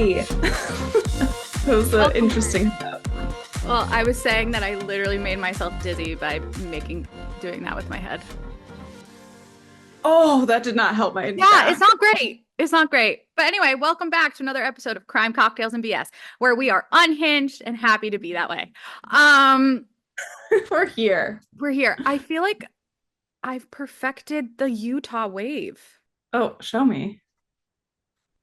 Hey, that was interesting stuff. Well, I was saying that I literally made myself dizzy by doing that with my head. Oh, that did not help my Yeah, back. it's not great. It's not great. But anyway, welcome back to another episode of Crime, Cocktails, and BS, where we are unhinged and happy to be that way. Um, We're here. we're here. I feel like I've perfected the Utah wave. Oh, show me.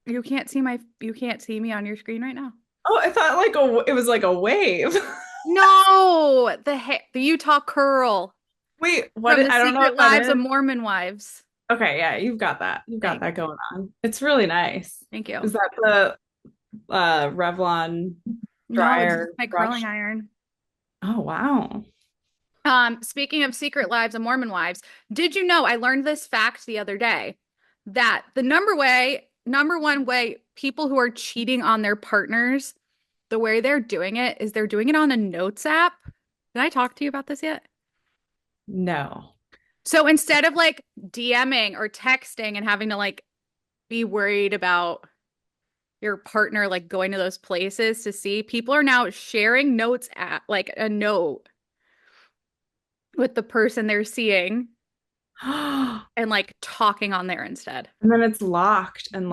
You can't see me on your screen right now. Oh, I thought it was like a wave. No, the Utah curl Wait, what? from the I don't know Secret what that Lives of is. Mormon Wives. Okay, yeah, you've got that. You've got Thanks. that going on. It's really nice. Thank you. Is that the Revlon No, it's just dryer my curling brush? iron. Oh, wow. Speaking of Secret Lives of Mormon Wives, did you know I learned this fact the other day that the number one way people who are cheating on their partners, the way they're doing it is they're doing it on a notes app. Did I talk to you about this yet? No. So instead of like DMing or texting and having to like be worried about your partner like going to those places to see, people are now sharing notes at like a note with the person they're seeing And and like talking on there instead. then it's locked and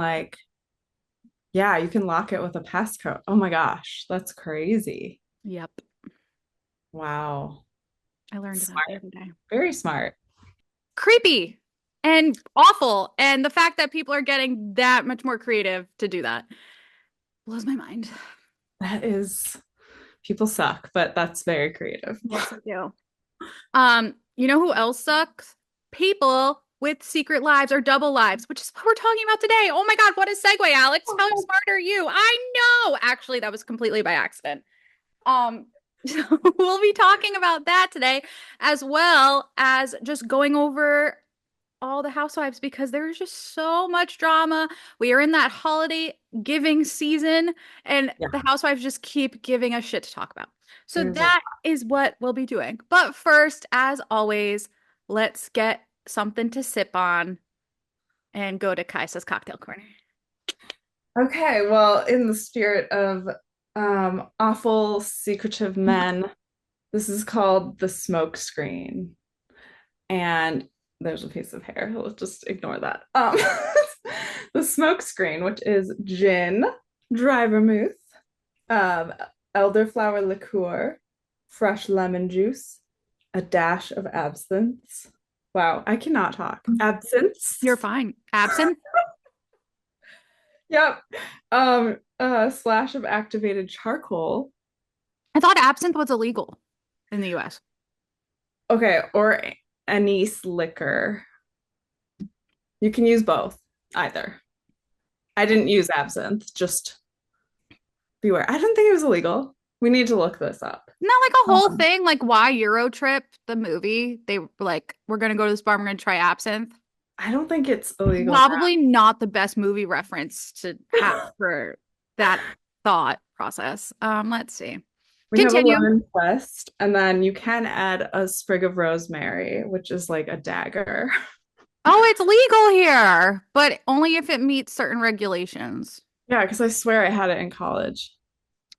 yeah, you can lock it with a passcode. Oh my gosh, that's crazy. Yep. Wow. I learned that the Smart. other day. Very smart. Creepy and awful. And the fact that people are getting that much more creative to do that blows my mind. That is, people suck, but that's very creative. Yes, I do. You know who else sucks? People with secret lives or double lives, which is what we're talking about today. Oh my God, what a segue, Alex. How smart are you? I know. Actually, that was completely by accident. Um, so we'll be talking about that today, as well as just going over all the housewives because there's just so much drama. We are in that holiday giving season, and Yeah, the housewives just keep giving us shit to talk about. So there's a that is what we'll be doing. But first, as always, let's get something to sip on and go to Kaisa's cocktail corner. okay. Well, in the spirit of awful secretive men, this is called the smoke screen. And there's a piece of hair. Let's just ignore that. The smoke screen, which is gin, dry vermouth, um, elderflower liqueur, fresh lemon juice, a dash of absinthe. Wow, I cannot talk. Absinthe. You're fine. Absinthe? Yep. A slash of activated charcoal. I thought absinthe was illegal in the US. Okay, or anise liquor. You can use both, either. I didn't use absinthe, just beware. I don't think it was illegal. We need to look this up. Isn't that like a whole Um, thing? Like why Euro Trip, the movie? They were like, we're gonna go to this bar, we're gonna try absinthe. I don't think it's illegal Probably not the best movie reference to have now. for that thought process. Let's see. We have a Continue. lemon twist, and then you can add a sprig of rosemary, which is like a dagger. Oh, it's legal here, but only if it meets certain regulations. Yeah, because I swear I had it in college.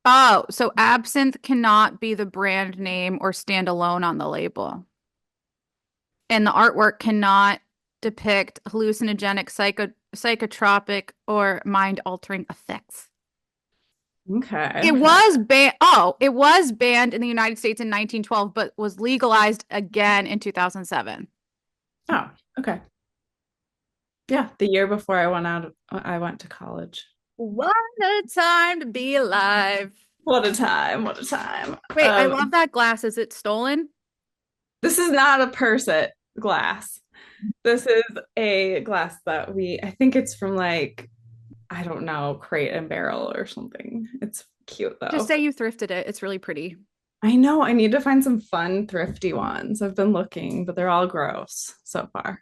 Oh, so absinthe cannot be the brand name or stand alone on the label. And the artwork cannot depict hallucinogenic, psychotropic, or mind-altering effects. Okay, It okay. was banned. Oh, it was banned in the United States in 1912, but was legalized again in 2007. Oh, okay. Yeah, the year before I went to college. What a time to be alive. What a time, what a time. Wait, I love that glass. Is it stolen? This is not a Persit glass. This is a glass that I think it's from I don't know, Crate and Barrel or something. It's cute Just though. say you thrifted it. It's really pretty. I know I need to find some fun, thrifty ones. I've been looking, but they're all gross so far.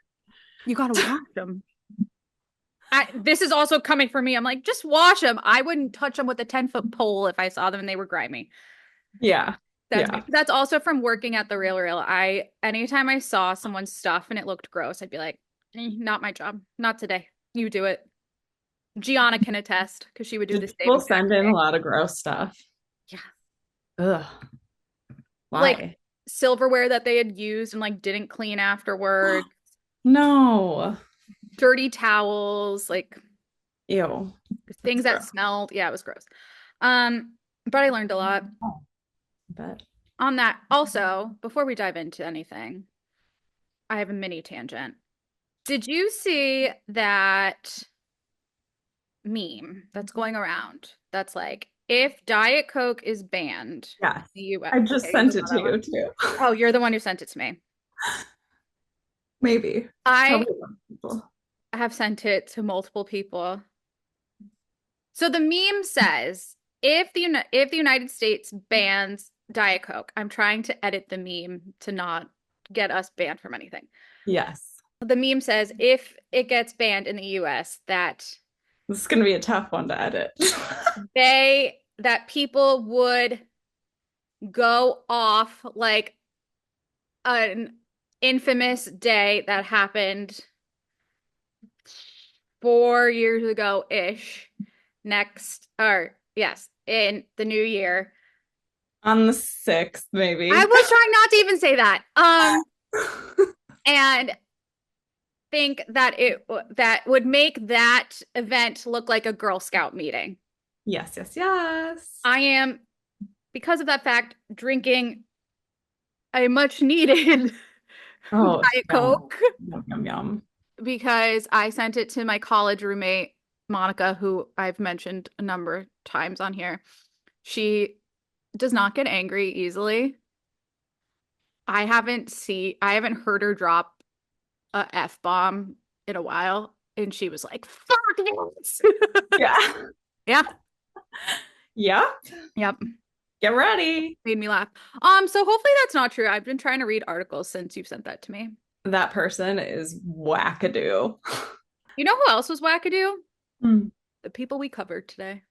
You gotta wash them. This is also coming from me. I'm like, just wash them. I wouldn't touch them with a 10-foot pole if I saw them and they were grimy. Yeah. That's me. Yeah. That's also from working at the Real. Anytime I saw someone's stuff and it looked gross, I'd be like, not my job. Not today. You do it. Gianna can attest because she would do Do the same people exact send in a thing. lot of gross stuff? Yeah. Ugh. Like Why? silverware that they had used and like didn't clean afterward, No. dirty towels, like Ew. That's things that gross. smelled. Yeah, it was gross. But I learned a lot Oh, I bet. on that. Also, before we dive into anything, I have a mini tangent. Did you see that meme that's going around? That's like, if Diet Coke is banned Yes. in the US. I just Okay, you sent saw it to that you one. too. Oh, you're the one who sent it to me. Maybe. I Probably a lot of people. have sent it to multiple people. So the meme says, if the United States bans Diet Coke, I'm trying to edit the meme to not get us banned from anything. Yes. The meme says if it gets banned in the US that This is going to be a tough one to edit. that people would go off like an infamous day that happened 4 years ago ish next or yes in the new year. On the 6th, I maybe. was trying not to even say that and think that it that would make that event look like a Girl Scout meeting. Yes, yes, yes. I am, because of that fact, drinking a much needed Oh, Diet yum. Coke Yum, yum, yum. because I sent it to my college roommate, Monica, who I've mentioned a number of times on here. She does not get angry easily. I haven't heard her drop a F-bomb in a while. And she was like, fuck this. Yeah. Yeah. Yep. Yep. Get ready. Made me laugh. So hopefully that's not true. I've been trying to read articles since you've sent that to me. That person is wackadoo. You know who else was wackadoo? Hmm. The people we covered today.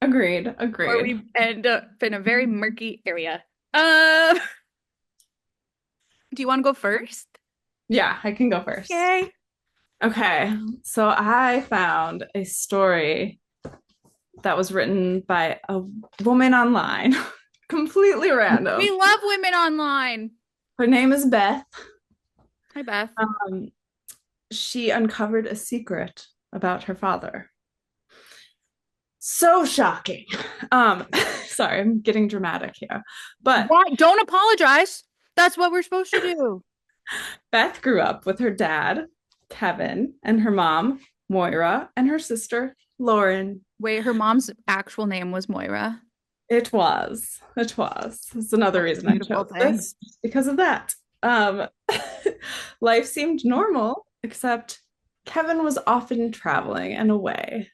Agreed. Or Agreed. we end up in a very murky area. Uh, do you want to go first? Yeah, I can go first. Okay. Okay. So I found a story that was written by a woman online, completely We random. love women online. Her name is Beth. Hi, Beth. Um, she uncovered a secret about her father. So shocking. Um, sorry, I'm getting dramatic here. But What? Don't apologize. That's what we're supposed to do. Beth grew up with her dad, Kevin, and her mom, Moira, and her sister, Lauren. Wait, her mom's actual name was Moira. It was. It was. That's another What a reason I beautiful chose thing. this, because of that. Um, life seemed normal, except Kevin was often traveling and away.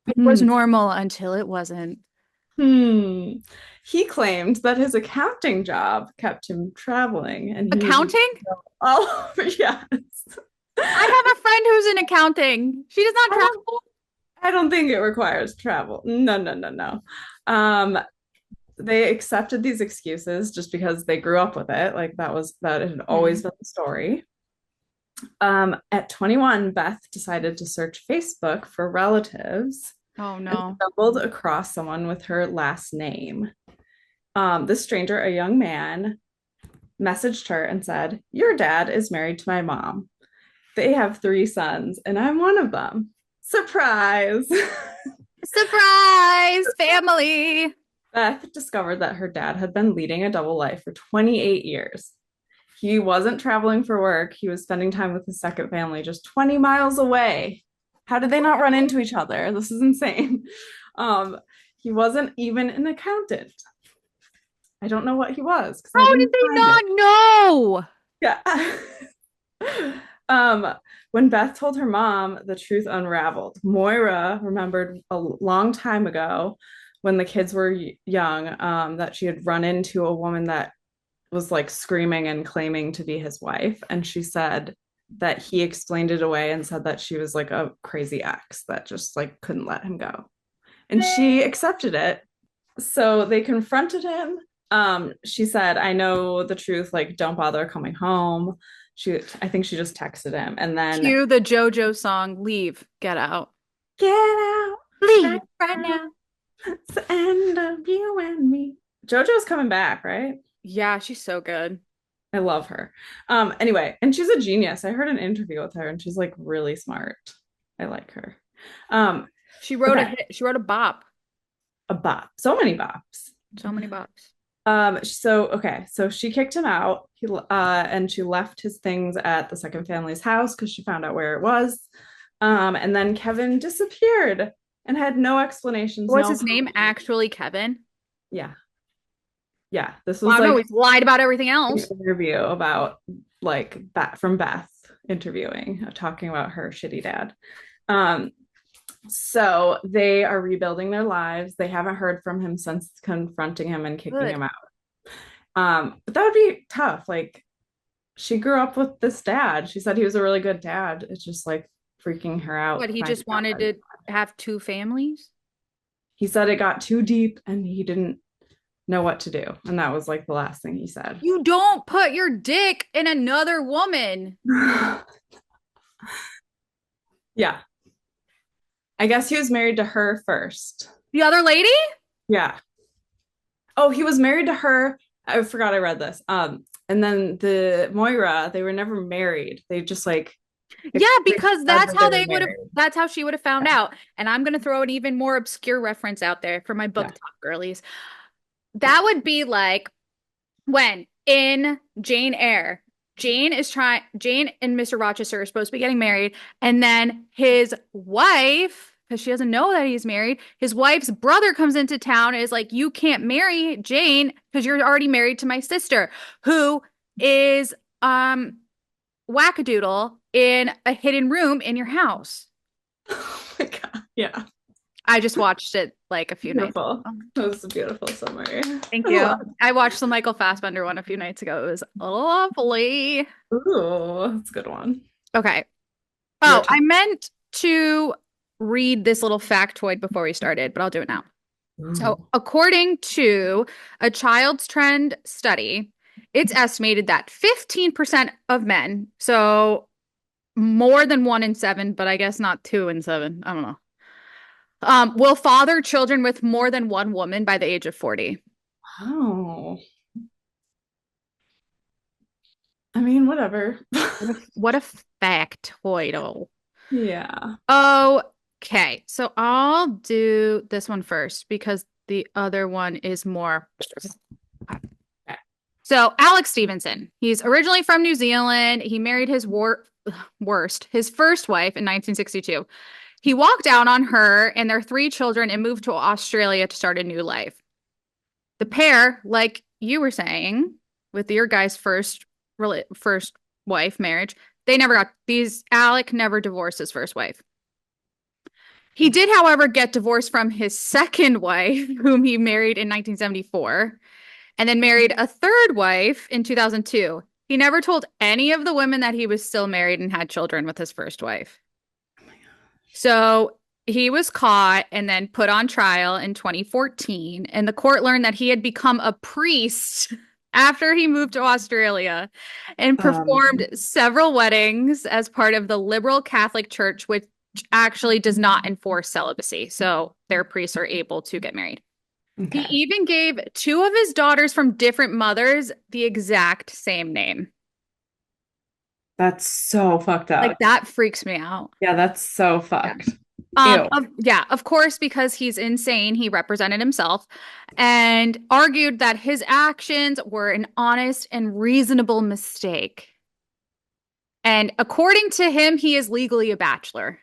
It was Hmm. normal until it wasn't. Hmm. He claimed that his accounting job kept him traveling and he needed to Accounting? go all over. Yes. I have a friend who's in accounting. She does not I don't, travel. I don't think it requires travel. No, no, no, no. Um, they accepted these excuses just because they grew up with it. Like that had always Hmm. been the story. At 21, Beth decided to search Facebook for relatives Oh and no. stumbled across someone with her last name. This stranger, a young man, messaged her and said, "Your dad is married to my mom. They have 3 sons, and I'm one of them. Surprise!" Surprise, family. Beth discovered that her dad had been leading a double life for 28 years. He wasn't traveling for work, he was spending time with his second family just 20 miles away. How did they not run into each other? This is insane. Um, he wasn't even an accountant. I don't know what he was because I How did didn't they find not it. know? Yeah. um, when Beth told her mom, the truth unraveled. Moira remembered a long time ago when the kids were young, that she had run into a woman that was like screaming and claiming to be his wife. And she said that he explained it away and said that she was like a crazy ex that just like couldn't let him go. And she accepted it. So they confronted him. She said, "I know the truth, like don't bother coming home." I think she just texted him. And then Cue the JoJo song, Leave, Get Out. Get out right Leave right now. now. It's the end of you and me. JoJo's coming back, right? Yeah, she's so good. I love her. Anyway, and she's a genius. I heard an interview with her and she's like really smart. I like her. Um, She wrote a okay, hit. She wrote a bop. a bop. So many bops. So many bops. So she kicked him out. And she left his things at the second family's house because she found out where it was. And then Kevin disappeared and had no explanations, Was no his name apology. actually Kevin? Yeah, yeah. This Well, was I know like he's lied about everything an else. interview about like Beth interviewing, talking about her shitty dad. Um, so they are rebuilding their lives. They haven't heard from him since confronting him and kicking Good. him out. But that would be tough. Like she grew up with this dad. She said he was a really good dad. It's just like freaking her But out he finding just out wanted that to have two families? he said it got too deep and he didn't know what to do. And that was like the last thing he said. You don't put your dick in another woman. Yeah. I guess he was married to her first. The other lady? Yeah. Oh, he was married to her. I forgot I read this. And then the Moira, they were never married. They just like Yeah, they because said that's that they how were they would have, married. that's how she would have found Yeah. out. And I'm going to throw an even more obscure reference out there for my book Yeah. talk girlies. That would be like when in Jane Eyre, Jane and Mr. Rochester are supposed to be getting married, and then his wife, because she doesn't know that he's married, his wife's brother comes into town and is like, you can't marry Jane because you're already married to my sister, who is wackadoodle in a hidden room in your house. Oh my God. Yeah. I just watched it like a few nights Beautiful. ago. That was a beautiful summary. Thank I you. love it. I watched the Michael Fassbender one a few nights ago. It was lovely. Ooh, that's a good one. Okay. Your Oh, I turn. meant to read this little factoid before we started, but I'll do it now. So, Ooh. according to a child's trend study, it's estimated that 15% of men, so more than 1 in 7, but I guess not 2 in 7, I don't know, will father children with more than one woman by the age of 40. Oh. I mean, whatever. What a factoid. Yeah. Okay, so I'll do this one first because the other one is more. So, Alex Stevenson, he's originally from New Zealand. He married his first wife in 1962. He walked out on her and their 3 children and moved to Australia to start a new life. The pair, like you were saying, with your guy's first wife marriage, they never got these. Alec never divorced his first wife. He did, however, get divorced from his second wife, whom he married in 1974, and then married a third wife in 2002. He never told any of the women that he was still married and had children with his first wife. So he was caught and then put on trial in 2014, and the court learned that he had become a priest after he moved to Australia and performed Um, several weddings as part of the liberal Catholic Church, which actually does not enforce celibacy. So their priests are able to get married. He okay. even gave 2 of his daughters from different mothers the exact same name. That's so fucked Like up. that freaks me out. Yeah, that's so Yeah. fucked. Ew. Yeah, of course, because he's insane, he represented himself and argued that his actions were an honest and reasonable mistake. And according to him, he is legally a bachelor.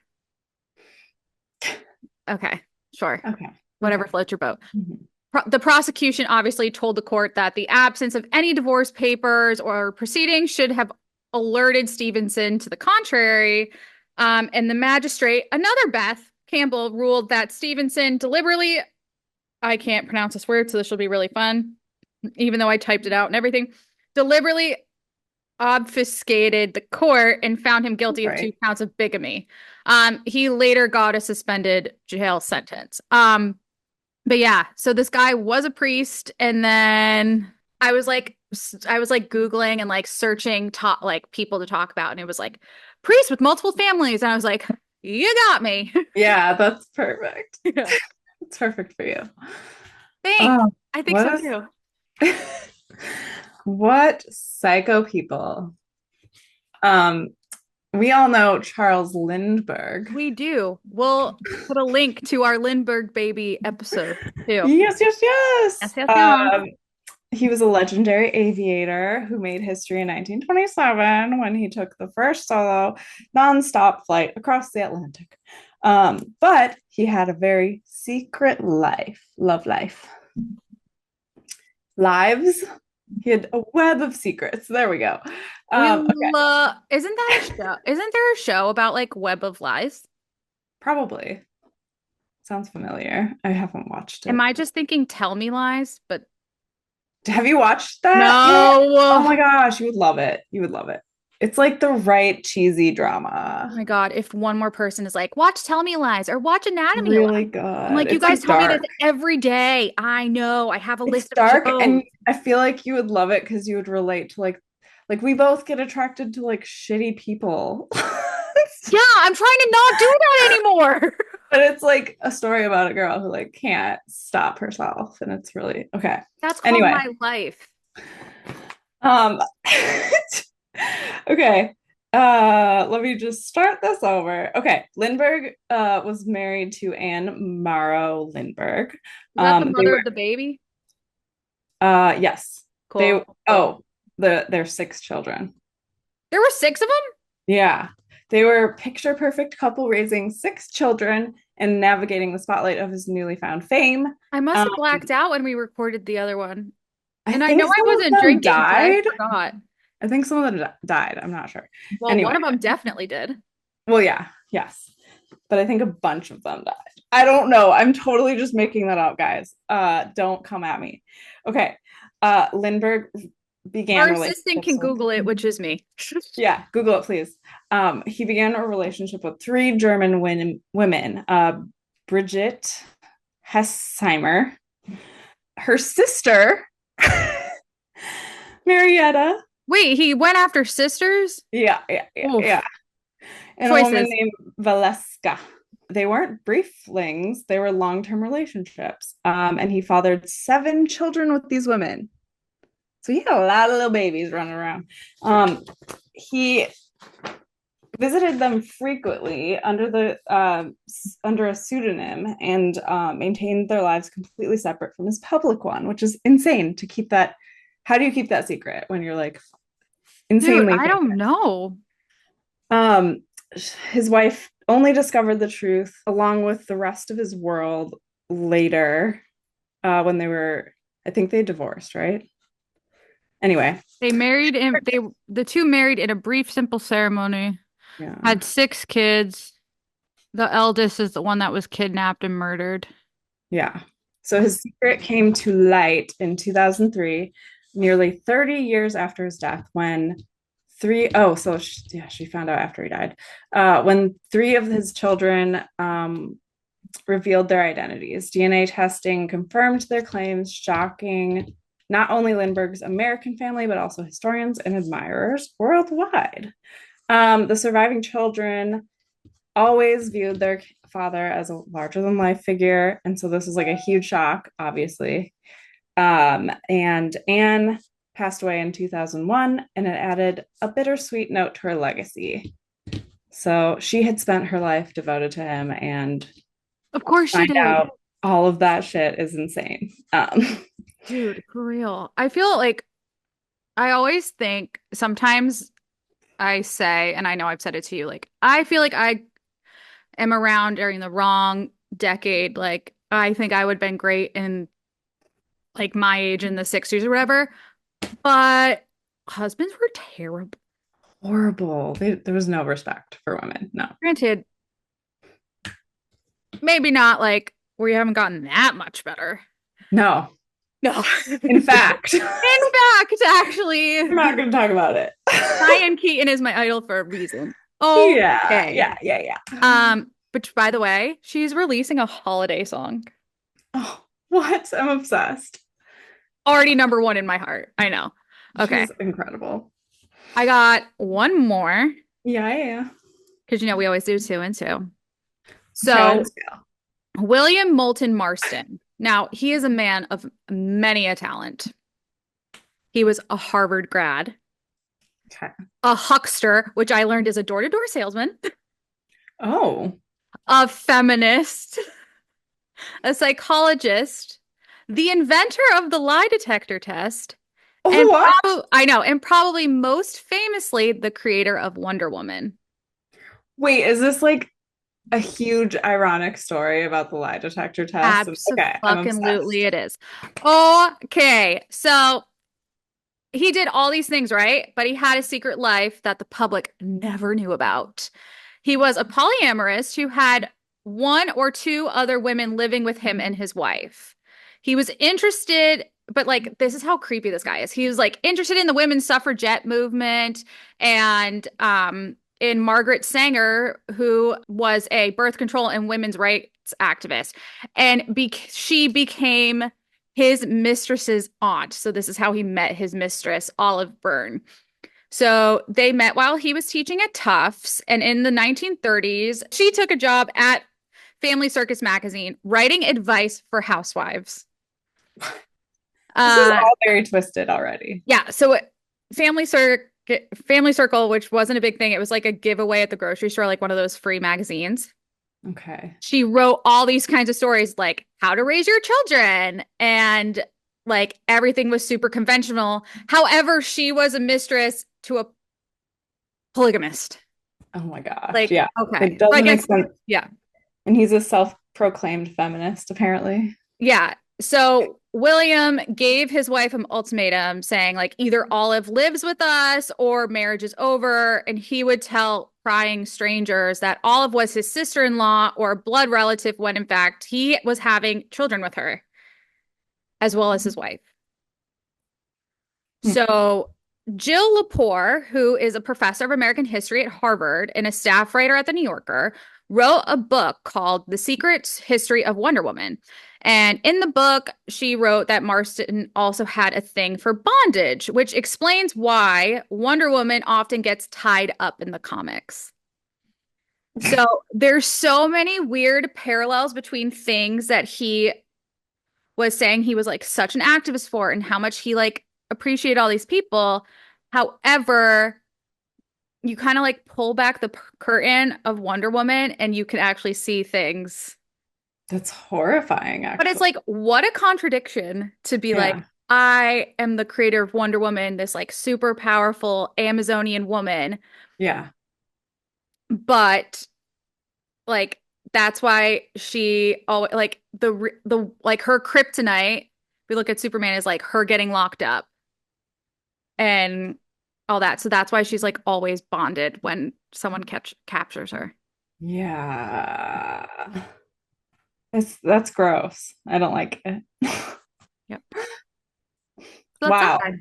Okay, sure. Okay. Whatever Okay. floats your boat. Mhm. The prosecution obviously told the court that the absence of any divorce papers or proceedings should have alerted Stevenson to the contrary. And the magistrate, another Beth Campbell, ruled that Stevenson deliberately, I can't pronounce this word, so this will be really fun, even though I typed it out and everything, deliberately obfuscated the court and found him guilty of 2 counts of bigamy. He later got a suspended jail sentence. But yeah, so this guy was a priest, and then I was like Googling and like searching like people to talk about, and it was like priest with multiple families, and I was like, You got me. Yeah, that's perfect. Yeah. It's perfect for you. Thanks. Oh, I think so what too. is what psycho people? Um, we all know Charles Lindbergh. We do. We'll put a link to our Lindbergh baby episode too. Yes, yes, Yes, yes. yes, yes. He was a legendary aviator who made history in 1927 when he took the first solo nonstop flight across the Atlantic. But he had a very secret life, love life. Lives. He had a web of secrets. There we go. We Okay, love, isn't that a show? Isn't there a show about like Web of Lies? probably. Sounds familiar. I haven't watched Am it. I just thinking Tell Me Lies? But Have you watched that yet? Oh no. my gosh, you would love it. You would love it. It's like the right cheesy Oh drama. my God, if one more person is like, watch Tell Me Lies or watch Anatomy of Really Lies. I'm good. like, you It's guys like tell me this dark. every day. I know. I have a It's list of dark, shows. and I feel like you would love it because you would relate to like we both get attracted to like shitty people. Yeah, I'm trying to not do that anymore. But it's like a story about a girl who like can't stop herself, and it's really okay. That's called Anyway, my life. um okay. Let me just start this over. Okay, Lindbergh was married to Anne Morrow Lindbergh. Is that the They mother were of the baby? yes. Cool. Cool. Their six children. There were six of them? Yeah. They were a picture perfect couple raising six children and navigating the spotlight of his newly found fame. I must Um, have blacked out when we recorded the other one. I And I know think I some of wasn't them drinking, but I died. forgot. I think some of them died. I'm not sure. Well, Anyway, one of them definitely did. well, yeah, yes. But I think a bunch of them died. I don't know. I'm totally just making that up, guys. Don't come at me. Okay. Lindbergh began Our assistant relationships can with Google it, which is me. yeah, Google it, please. He began a relationship with three German women Bridget Hessheimer, her sister, Marietta. Wait, he went after sisters? Yeah, yeah, yeah, yeah. Oof. And a woman Choices. named Valeska. They weren't brief flings, they were long term relationships. And he fathered seven children with these women. So he had a lot of little babies running around. He visited them frequently under a pseudonym and maintained their lives completely separate from his public one, which is insane to keep that. How do you keep that secret when you're like Dude, insanely I famous? don't know. Um, his wife only discovered the truth along with the rest of his world later when they were, I think they divorced, right? Anyway, They married in the two married in a brief, simple ceremony, yeah. had six kids. The eldest is the one that was kidnapped and murdered. Yeah. So his secret came to light in 2003, nearly 30 years after his death, when yeah, she found out after he died. When three of his children revealed their identities. DNA testing confirmed their claims, shocking not only Lindbergh's American family, but also historians and admirers worldwide. The surviving children always viewed their father as a larger than life figure. And so this was like a huge shock, obviously. And Anne passed away in 2001, and it added a bittersweet note to her legacy. So she had spent her life devoted to him, and Of course she find did. out all of that shit is insane. Dude, for real. I feel like I always think sometimes I say, and I know I've said it to you, like, I feel like I am around during the wrong decade. Like, I think I would have been great in like my age in the 60s or whatever. But husbands were terrible. Horrible. There was no respect for women. No. Granted, maybe not like we haven't gotten that much better. No. No. In In fact, fact, actually, we're not going to talk about it. Diane Keaton is my idol for a reason. Yeah, Okay. yeah, yeah, yeah. But by the way, she's releasing a holiday song. Oh, what? I'm obsessed. Already number one in my heart. I know. Okay. She's incredible. I got one more. Yeah, yeah. because we always do two and two. Show and So tell. William Moulton Marston. Now, he is a man of many a talent. He was a Harvard grad, Okay. a huckster, which I learned is a door-to-door salesman, Oh. a feminist, a psychologist, the inventor of the lie detector test, and What? I know, and probably most famously, the creator of Wonder Woman. Wait, is this like a huge ironic story about the lie detector test? Okay, I'm Absolutely, obsessed. it is. Okay, so he did all these things, right? But he had a secret life that the public never knew about. He was a polyamorous who had one or two other women living with him and his wife. He was interested, but like, this is how creepy this guy is. He was like interested in the women's suffragette movement and in Margaret Sanger, who was a birth control and women's rights activist. And she became his mistress's aunt. So this is how he met his mistress, Olive Byrne. So they met while he was teaching at Tufts. And in the 1930s, she took a job at Family Circus magazine, writing advice for housewives. This is Uh, all very twisted already. yeah. So Family Circle, which wasn't a big thing, it was like a giveaway at the grocery store, like one of those free magazines. Okay. She wrote all these kinds of stories like how to raise your children and like everything was super conventional. However, she was a mistress to a polygamist. Oh my gosh. Like, Yeah. okay. It So I doesn't make guess, sense. yeah. And he's a self-proclaimed feminist, apparently. Yeah. So William gave his wife an ultimatum saying, like, either Olive lives with us or marriage is over. And he would tell prying strangers that Olive was his sister-in-law or a blood relative when in fact he was having children with her, as well as his wife. Hmm. So Jill Lepore, who is a professor of American history at Harvard and a staff writer at the New Yorker, wrote a book called The Secret History of Wonder Woman. And in the book, she wrote that Marston also had a thing for bondage, which explains why Wonder Woman often gets tied up in the comics. So there's so many weird parallels between things that he was saying he was like such an activist for and how much he like appreciated all these people. However, you kind of like pull back the curtain of Wonder Woman and you can actually see things. That's horrifying, But it's actually. like, what a contradiction to be like, Yeah. I am the creator of Wonder Woman, this like super powerful Amazonian woman, Yeah. but like that's why she always like the like her kryptonite. We look at Superman as like her getting locked up and all that. So that's why she's like always bonded when someone captures her. Yeah. That's gross. I don't like it. Yep. So that's Wow. sad.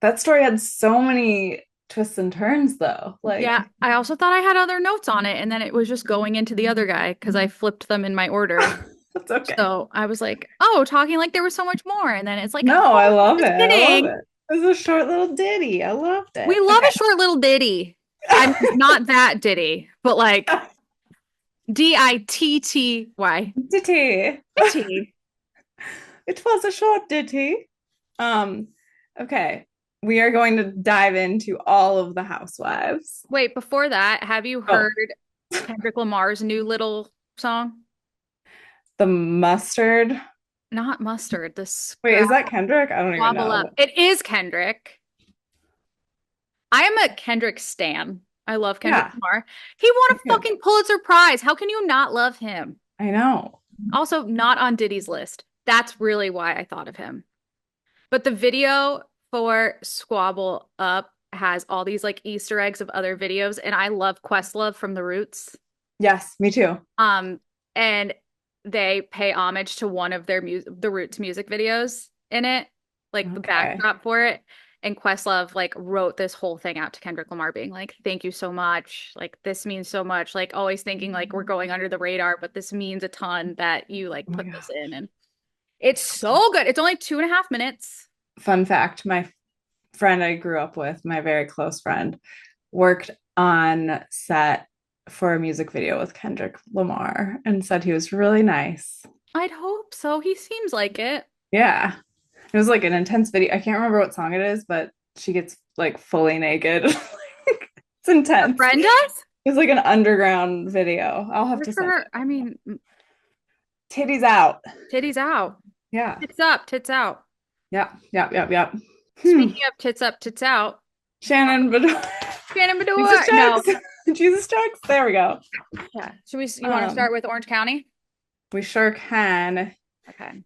That story had so many twists and turns, though. Like, Yeah, I also thought I had other notes on it, and then it was just going into the other guy because I flipped them in my order. that's okay. So I was like, oh, talking like there was so much more. And then it's like, No, I oh, love it. just I love kidding. it. It was a short little ditty. I loved We it. love a short little ditty. I'm not that ditty, but like Okay. Ditty. Ditty. Ditty. It was a short ditty. Um, okay. We are going to dive into all of the housewives. Wait, before that, have you Oh, heard Kendrick Lamar's new little song? the mustard. Not mustard, the Wait, is that Kendrick? I don't even squabble up. know. It is Kendrick. I am a Kendrick stan. I love Kendrick Yeah, Lamar. He won me a too. fucking Pulitzer Prize. How can you not love him? I know. Also, not on Diddy's list. That's really why I thought of him. But the video for Squabble Up has all these like Easter eggs of other videos, and I love Questlove from The Roots. Yes, me too. Um, and they pay homage to one of The Roots music videos in it, like the Okay. backdrop for it. And Questlove like wrote this whole thing out to Kendrick Lamar, being like, "Thank you so much. Like this means so much. Like always thinking like we're going under the radar, but this means a ton that you like Oh my put this God. in." And it's so good. It's only 2.5 minutes. Fun fact, my friend I grew up with, my very close friend, worked on set for a music video with Kendrick Lamar and said he was really nice. I'd hope so. He seems like it. Yeah. It was like an intense video. I can't remember what song it is, but she gets like fully naked. It's Her intense. friend does? It's like an underground video. I'll have Good to for send her. it. I mean, Titties out. titties out. Yeah. Tits up, tits out. Yeah. Yeah. Yeah. Yeah. Hmm. Speaking of tits up, tits out, Shannon, but Shannon Jesus Bedore. No. chucks. Jesus chucks. There we go. Yeah. Should we, you want to start Um, with Orange County? we sure can. Okay.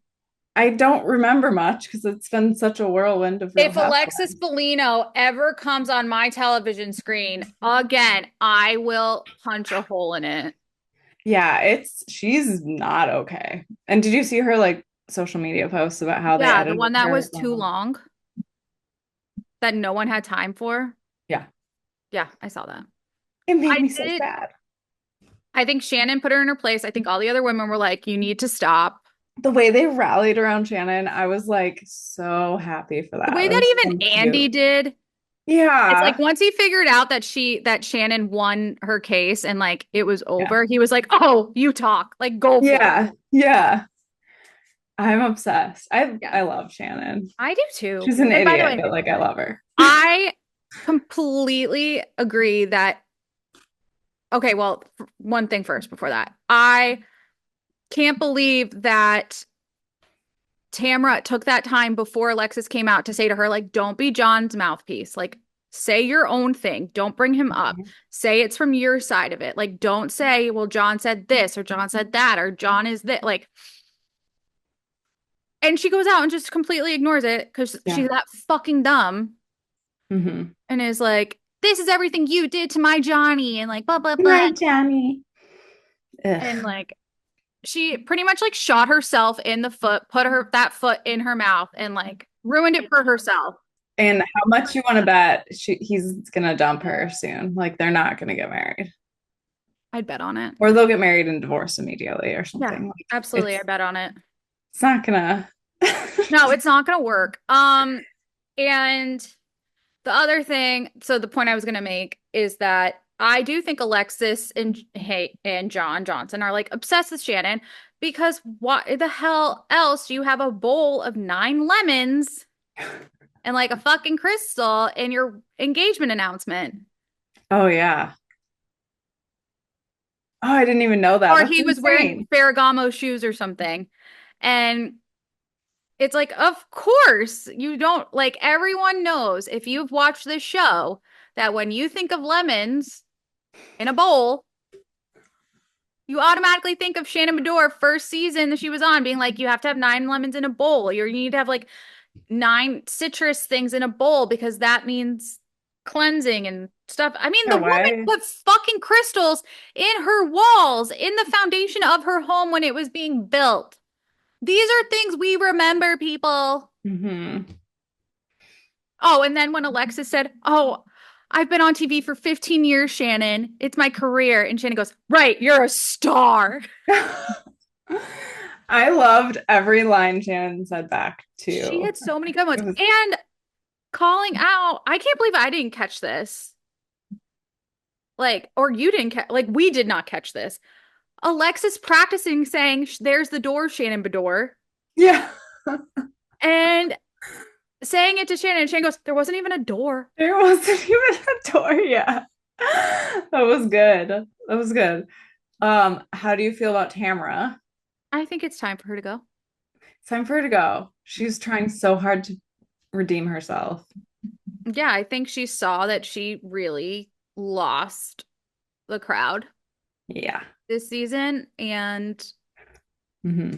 I don't remember much because it's been such a whirlwind of Real If Alexis Housewives. Bellino ever comes on my television screen again, I will punch a hole in it. Yeah, it's she's not okay. And did you see her like social media posts about how they Yeah, the edited one that her? was too long that no one had time for. Yeah, Yeah, I saw that. it made I me so did. sad. I think Shannon put her in her place. I think all the other women were like, you need to stop. The way they rallied around Shannon, I was like so happy for The that. way It was that even so Andy cute. did, it's like Yeah, once he figured out that that Shannon won her case and like it was yeah, over, he was like, "Oh, you talk. Like go for it." yeah, yeah. I'm obsessed. Yeah. I love Shannon. I do too. She's an And by the idiot, way, but like I love her. I completely agree that okay, well, one thing first before that. I can't believe that Tamra took that time before Alexis came out to say to her, like, don't be John's mouthpiece. Like, say your own thing. Don't bring him up. Say it's from your side of it. Like, don't say, well, John said this or John said that or John is that. Like, and she goes out and just completely ignores it because Yeah. she's that fucking dumb Mm-hmm. and is like, this is everything you did to my Johnny and like, blah, blah, blah. My Johnny. And Ugh. like, she pretty much like shot herself in the foot, put her that foot in her mouth and like ruined it for herself. And how much you want to bet he's gonna dump her soon? Like they're not gonna get married, I'd bet on it. or they'll get married and divorce immediately, or Yeah, something. Like absolutely. I bet on it. it's not gonna. No, it's not gonna work. And the other thing, so the point I was gonna make is that I do think Alexis and John Johnson are like obsessed with Shannon because what the hell else do you have a bowl of 9 lemons and like a fucking crystal in your engagement announcement? Oh yeah. Oh, I didn't even know that. Or That's he was wearing insane. Ferragamo shoes or something. And it's like, of course, you don't like everyone knows if you've watched this show that when you think of lemons in a bowl, you automatically think of Shannon Bedore first season that she was on, being like, you have to have 9 lemons in a bowl. You need to have like 9 citrus things in a bowl because that means cleansing and stuff. I mean, the No woman way. put fucking crystals in her walls, in the foundation of her home when it was being built. These are things we remember, people. Hmm. Oh, and then when Alexis said, "Oh, I've been on TV for 15 years, Shannon. It's my career." And Shannon goes, "Right, you're a star." I loved every line Shannon said back She too. had so many good ones. It was And calling out, I can't believe I didn't catch this. Like, or you didn't catch, like, we did not catch this. Alexis practicing saying, there's the door, Shannon Bedore, yeah. and saying it to Shannon. And Shannon goes, there wasn't even a door. There wasn't even a door. Yeah. That was good. That was good. How do you feel about Tamara? I think it's time for her to go. It's time for her to go. She's trying so hard to redeem herself. Yeah, I think she saw that she really lost the crowd Yeah. this season. And Hmm.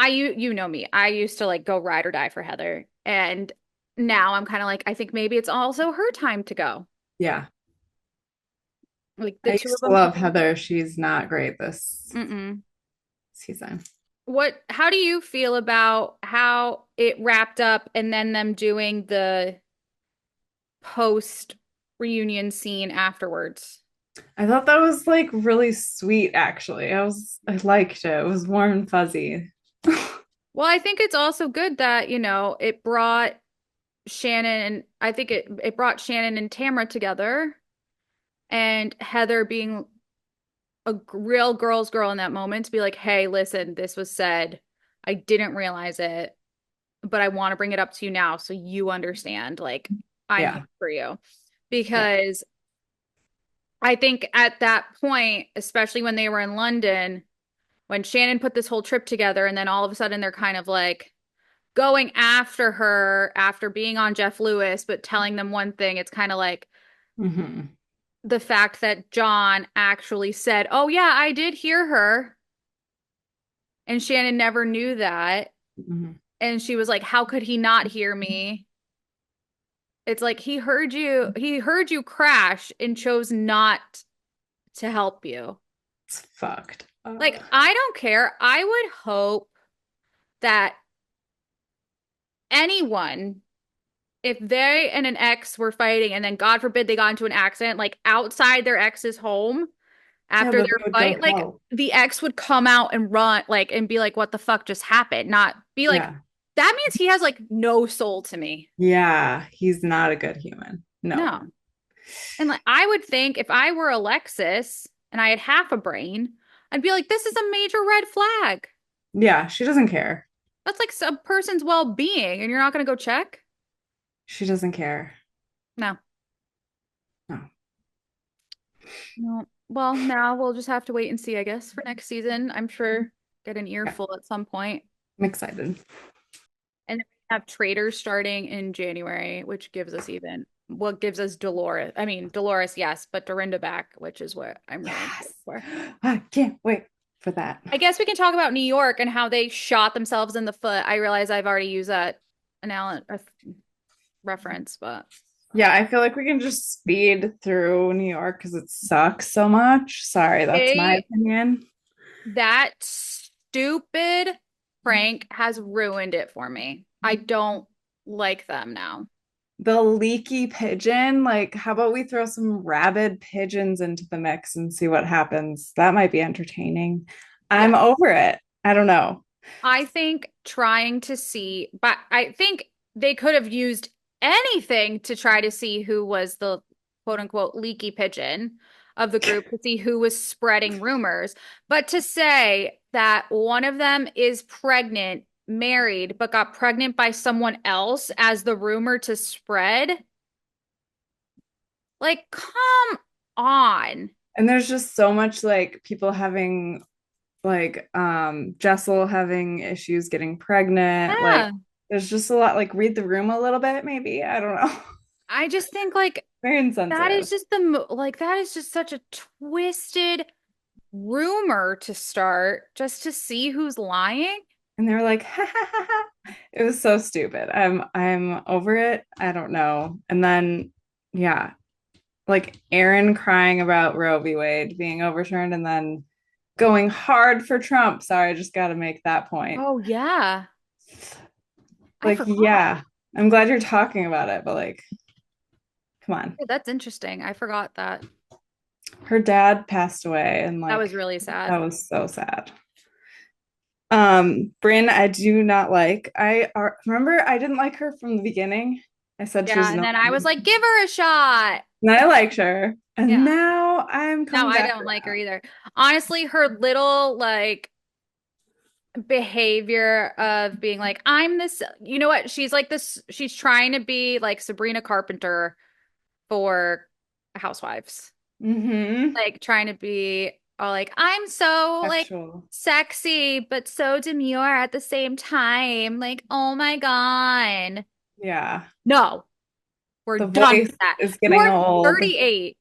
you know me, I used to like go ride or die for Heather. And now I'm kind of like, I think maybe it's also her time to go. Yeah. Like I the two of used to them love can. Heather. She's not great this Mm-mm. season. How do you feel about how it wrapped up and then them doing the post reunion scene afterwards? I thought that was like really sweet, actually. I liked it. It was warm and fuzzy. Well, I think it's also good that, it brought Shannon, I think it brought Shannon and Tamara together and Heather being real girl's girl in that moment to be like, hey, listen, this was said. I didn't realize it, but I want to bring it up to you now so you understand. Like, I'm here Yeah. for you. Yeah. Because I think at that point, especially when they were in London, when Shannon put this whole trip together, and then all of a sudden they're kind of like going after her after being on Jeff Lewis, but telling them one thing, it's kind of like Hmm. the fact that John actually said, oh, yeah, I did hear her. And Shannon never knew that. Hmm. And she was like, how could he not hear me? It's like he heard you crash and chose not to help you. It's fucked Like, up. I don't care. I would hope that anyone, if they and an ex were fighting and then God forbid they got into an accident, like outside their ex's home Yeah, after but they their would go fight, like help. the ex would come out and run, like, and be like, what the fuck just happened? Not be like, Yeah. that means he has like no soul to me. Yeah. He's not a good human. No. No. And like, I would think if I were Alexis and I had half a brain, I'd be like, this is a major red flag. Yeah. She doesn't care. That's like a person's well-being, and you're not going to go check? She doesn't care. No. No. No. Well, now we'll just have to wait and see, I guess, for next season. I'm sure get an Yeah. earful at some point. I'm excited. And then we have Traders starting in January, which gives us even what gives us Dolores. I mean, Dolores, yes, but Dorinda back, which is what I'm really excited Yes. for. I can't wait for that. I guess we can talk about New York and how they shot themselves in the foot. I realize I've already used that reference, but Yeah, I feel like we can just speed through New York because it sucks so much. Sorry, that's my they opinion. that stupid prank has ruined it for me. I don't like them now. The leaky pigeon, like, how about we throw some rabid pigeons into the mix and see what happens? That might be entertaining. Yeah. I'm over it. I don't know. I think trying to see, but I think they could have used anything to try to see who was the quote unquote leaky pigeon of the group to see who was spreading rumors. But to say that one of them is pregnant, married, but got pregnant by someone else as the rumor to spread, like, come on. And there's just so much like people having like Jessel having issues getting pregnant. Like Yeah. there's just a lot like read the room a little bit, maybe. I don't know. I just think like Very that is insensitive. just like that is just such a twisted rumor to start just to see who's lying. And they were like, ha, ha, ha, ha. It was so stupid. I'm over it. I don't know. And then yeah, like Aaron crying about Roe v. Wade being overturned and then going hard for Trump. Sorry, I just got to make that point. Oh yeah. I Like, forgot. yeah, I'm glad you're talking about it, but like, come on. Yeah, that's interesting. I forgot that. Her dad passed away, and That like, was really sad. that was so sad. Bryn, I do not like. Remember I didn't like her from the beginning. I said she was Yeah, and no, then I was like, give her a shot. and I liked her, and Yeah. now I'm No, coming I back don't like her around. either. Honestly, her little like behavior of being like, I'm this, you know what? She's like this, she's trying to be like Sabrina Carpenter for Housewives. Mm-hmm. Like trying to be all like, I'm so like Sexual. sexy, but so demure at the same time. Like, oh my God. Yeah. No, we're The done with voice that. is getting You're old. 38.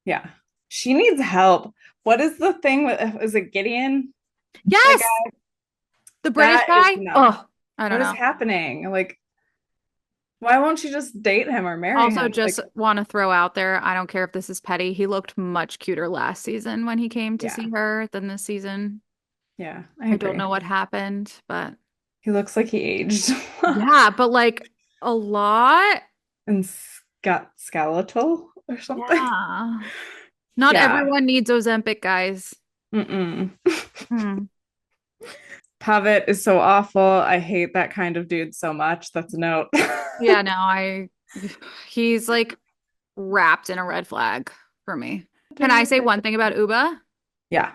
Yeah. She needs help. What is the thing with, is it Gideon? The Yes, guy the British that is guy. enough. Oh, I don't What is know. happening? Like, why won't she just date him or marry Also, him? Like, just want to throw out there, I don't care if this is petty. He looked much cuter last season when he came to yeah. see her than this season. Yeah, I I don't agree. know what happened, but He looks like he aged. yeah, but like a lot. And got skeletal or something. Yeah. Not Yeah. everyone needs Ozempic, guys. Mm-mm. Hmm. Pavitt is so awful. I hate that kind of dude so much. That's a note. Yeah, no, he's like wrapped in a red flag for me. Can I say one thing about Uba? Yeah.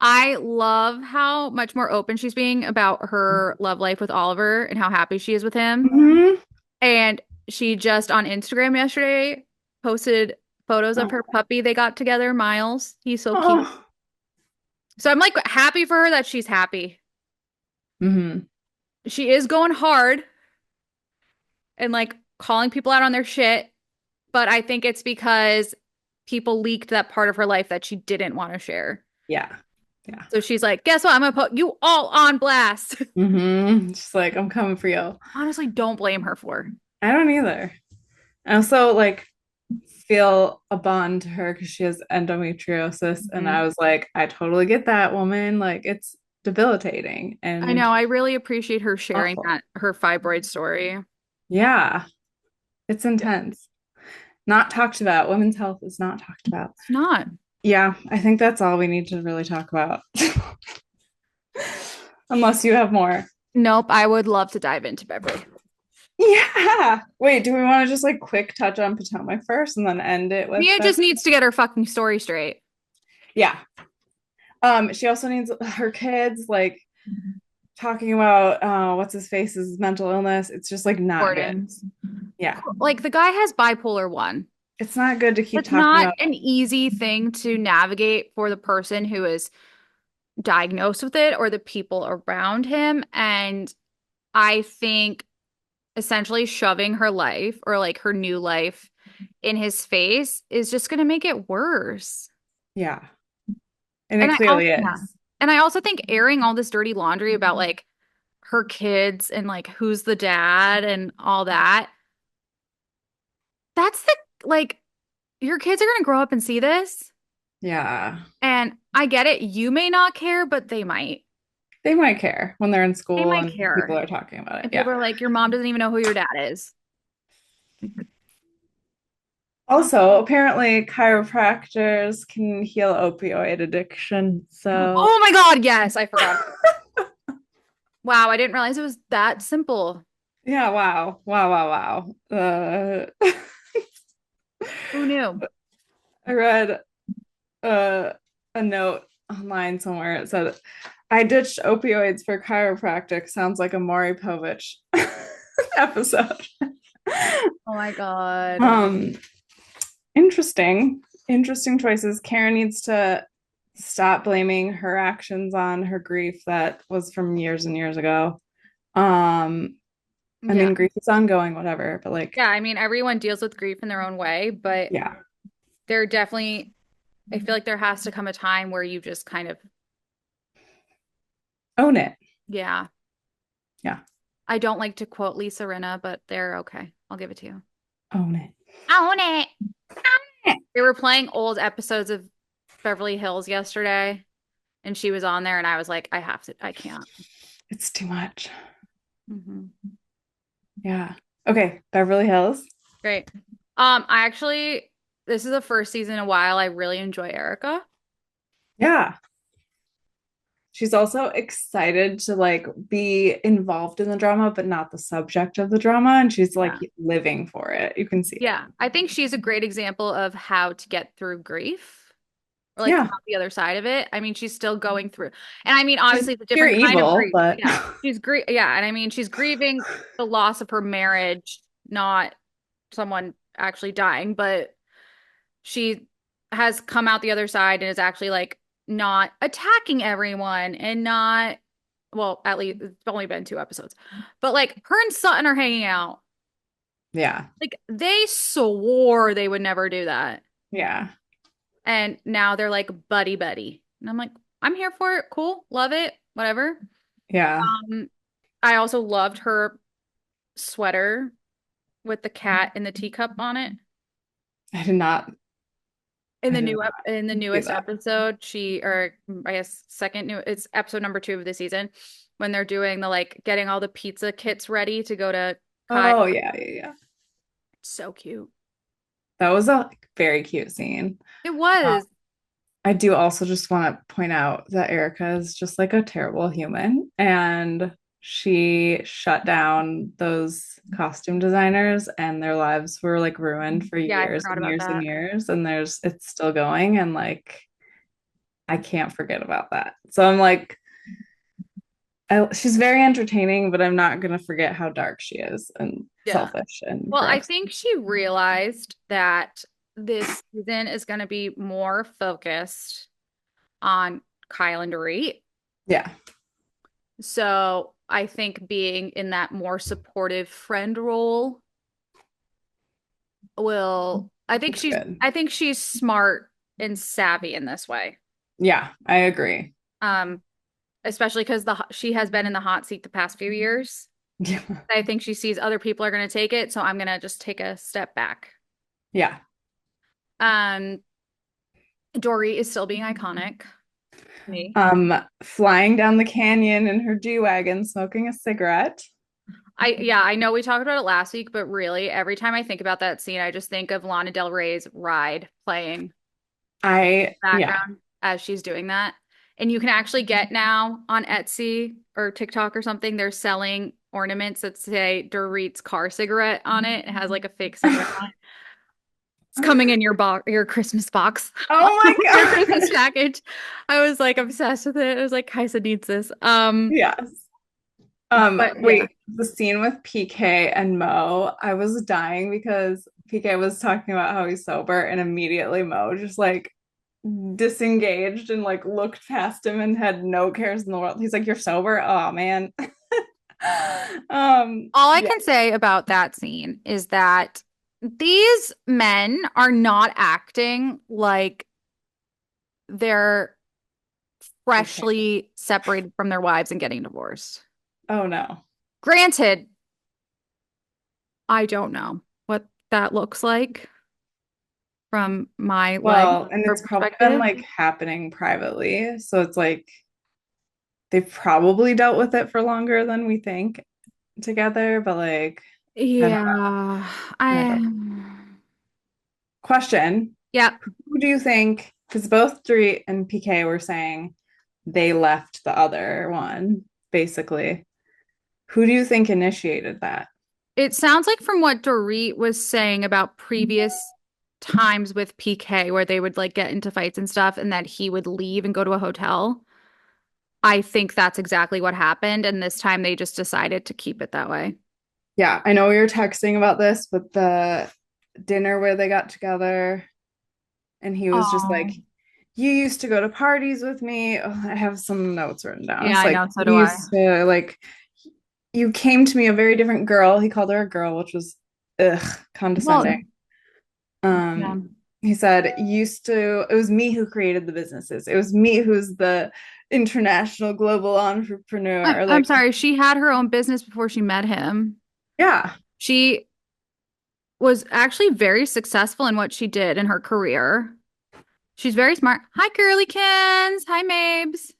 I love how much more open she's being about her love life with Oliver and how happy she is with him. Hmm. And she just on Instagram yesterday posted photos of her Oh. puppy they got together, Miles. He's so cute. Oh. So I'm like happy for her that she's happy. Hmm. She is going hard and like calling people out on their shit, but I think it's because people leaked that part of her life that she didn't want to share. Yeah. Yeah. So she's like, guess what? I'm gonna put you all on blast. Just like, I'm coming for you. Honestly, don't blame her for. I don't either. I also like feel a bond to her because she has endometriosis. And I Mhm. was like, I totally get that woman. Like, it's debilitating I and know. I really appreciate her sharing awful. that her fibroid story. Yeah. It's intense. Not talked about. Women's health is not talked about. It's not. Yeah. I think that's all we need to really talk about. Unless you have more. Nope. I would love to dive into Beverly. Yeah. Wait, do we want to just like quick touch on Potomac first and then end it with Mia Bev? just needs to get her fucking story straight. Yeah. She also needs her kids like talking about what's his face's mental illness. It's just like not good. Gordon's. Yeah. Like the guy has bipolar one. It's not good to keep That's talking not about. an easy thing to navigate for the person who is diagnosed with it or the people around him. And I think essentially shoving her life or like her new life in his face is just going to make it worse. Yeah. And And it I also, clearly yeah. is. And I also think airing all this dirty laundry about like her kids and like who's the dad and all that, that's the like your kids are going to grow up and see this. Yeah. And I get it. You may not care, but they might. They might care when they're in They school might and people care. are talking about it. And Yeah. people are like, your mom doesn't even know who your dad is. Also, apparently chiropractors can heal opioid addiction. So, Oh my God, yes, I forgot. Wow, I didn't realize it was that simple. yeah, wow. Wow, wow, wow. Who knew? I read uh, a note online somewhere. It said, I ditched opioids for chiropractic. Sounds like a Maury Povich episode. Oh my God. Um, interesting choices. Karen needs to stop blaming her actions on her grief that was from years and years ago. Um, I Yeah. mean, grief is ongoing, whatever, but like, Yeah, I mean, everyone deals with grief in their own way, but yeah, there definitely, I feel like there has to come a time where you just kind of, own it. yeah. Yeah, I don't like to quote Lisa Rinna, but they're okay. I'll give it to you. own it. Own it. They were playing old episodes of Beverly Hills yesterday, and she was on there, and I was like, I have to, I can't. It's too much. Hmm. Yeah. Okay, Beverly Hills. Great. I actually, this is the first season in a while I really enjoy Erica. Yeah. She's also excited to like be involved in the drama, but not the subject of the drama. And she's like Yeah. living for it. You can see it. Yeah. I think she's a great example of how to get through grief or like come Yeah. out the other side of it. I mean, she's still going through. And I mean, She's obviously it's a pure different kind of evil, grief. but Yeah. She's yeah, and I mean, she's grieving the loss of her marriage, not someone actually dying, but she has come out the other side and is actually like not attacking everyone and not well, at least it's only been 2 episodes. But like her and Sutton are hanging out. yeah. Like they swore they would never do that. Yeah. And now they're like buddy buddy. And I'm like, I'm here for it. Cool. Love it. Whatever. Yeah. Um, I also loved her sweater with the cat and the teacup on it. I did not In I the did new in the not see newest that. episode, or I guess second new, it's episode number 2 of the season when they're doing the like getting all the pizza kits ready to go to Kai. Oh yeah, yeah, yeah. So cute. That was a very cute scene. It Uh, was. I do also just want to point out that Erica is just like a terrible human and she shut down those costume designers and their lives were like ruined for Yeah, I years forgot and about years and that. years and it's still going and like I can't forget about that. So I'm like, she's very entertaining, but I'm not gonna forget how dark she is and Yeah. selfish and Well, I gross. think she realized that this season is going to be more focused on Kyle and Dorit. Yeah, So I think being in that more supportive friend role will, it's good. I think she's smart and savvy in this way. Yeah, I agree. Um, Especially because she has been in the hot seat the past few years. Yeah. I think she sees other people are going to take it, so I'm going to just take a step back. Yeah. Um, Dory is still being iconic to me. Flying down the canyon in her G-Wagon, smoking a cigarette. Yeah, I know we talked about it last week, but really, every time I think about that scene, I just think of Lana Del Rey's Ride playing Yeah. background as she's doing that. And you can actually get now on Etsy or TikTok or something, they're selling ornaments that say Dorit's car cigarette on it. It has like a fake cigarette on it. It's coming in your box, your Christmas box, Oh my your Christmas gosh. package. I was like obsessed with it. I was like, Kaisa needs this. Yes. But yeah. Wait, the scene with PK and Mo, I was dying because PK was talking about how he's sober, and immediately Mo just like disengaged and like looked past him and had no cares in the world. He's like, "You're sober? Oh man." All I Yeah. can say about that scene is that these men are not acting like they're Okay. freshly separated from their wives and getting divorced. Oh no. Granted, I don't know what that looks like from my life Well, and or it's probably been perspective. like happening privately. So it's like they've probably dealt with it for longer than we think together, but like, I don't Yeah, know. I I don't. Question. yeah, Who do you think? Because both Dorit and PK were saying they left the other one, basically. Who do you think initiated that? it sounds like from what Dorit was saying about previous times with PK where they would like get into fights and stuff and that he would leave and go to a hotel. I think that's exactly what happened. And this time they just decided to keep it that way. Yeah, I know we were texting about this, but the dinner where they got together and he was just like, Oh, you used to go to parties with me. Oh, I have some notes written down. yeah, It's I like, know. So do you I. used to like, you came to me a very different girl. He called her a girl, which was condescending. Well, yeah. Um, he said, used to, it was me who created the businesses. It was me who's the international global entrepreneur. I'm Like, sorry. She had her own business before she met him. yeah, She was actually very successful in what she did in her career. She's very smart. Hi, Girlykins. Hi, Mabes. she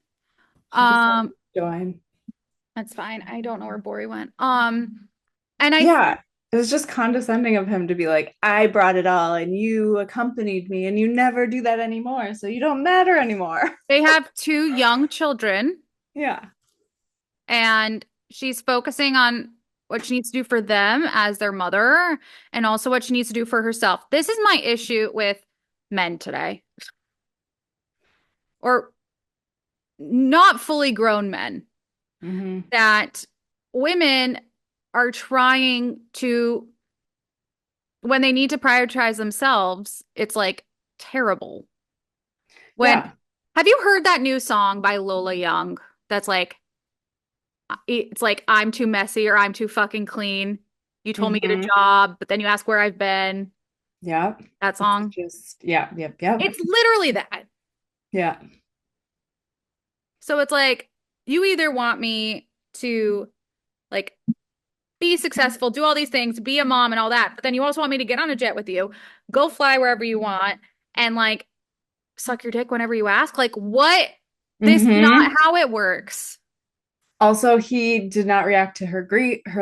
decided Um, to join. that's fine. I don't know where Bori went. And I Yeah, it was just condescending of him to be like, I brought it all and you accompanied me and you never do that anymore. So you don't matter anymore. they have two young children, Yeah. and she's focusing on what she needs to do for them as their mother and also what she needs to do for herself. This is my issue with men today, or not fully grown men, Hmm. that women are trying to, when they need to prioritize themselves, it's like terrible. When Yeah. have you heard that new song by Lola Young that's like, it's like, I'm too messy or I'm too fucking clean. You told me to get a Hmm. job, but then you ask where I've been. Yep. That It's song. just, yeah, yep, yep. It's literally that. Yeah. So it's like, you either want me to like be successful, do all these things, be a mom and all that, but then you also want me to get on a jet with you, go fly wherever you want, and like suck your dick whenever you ask. Like, what? This is not Hmm. how it works. Also, he did not react to her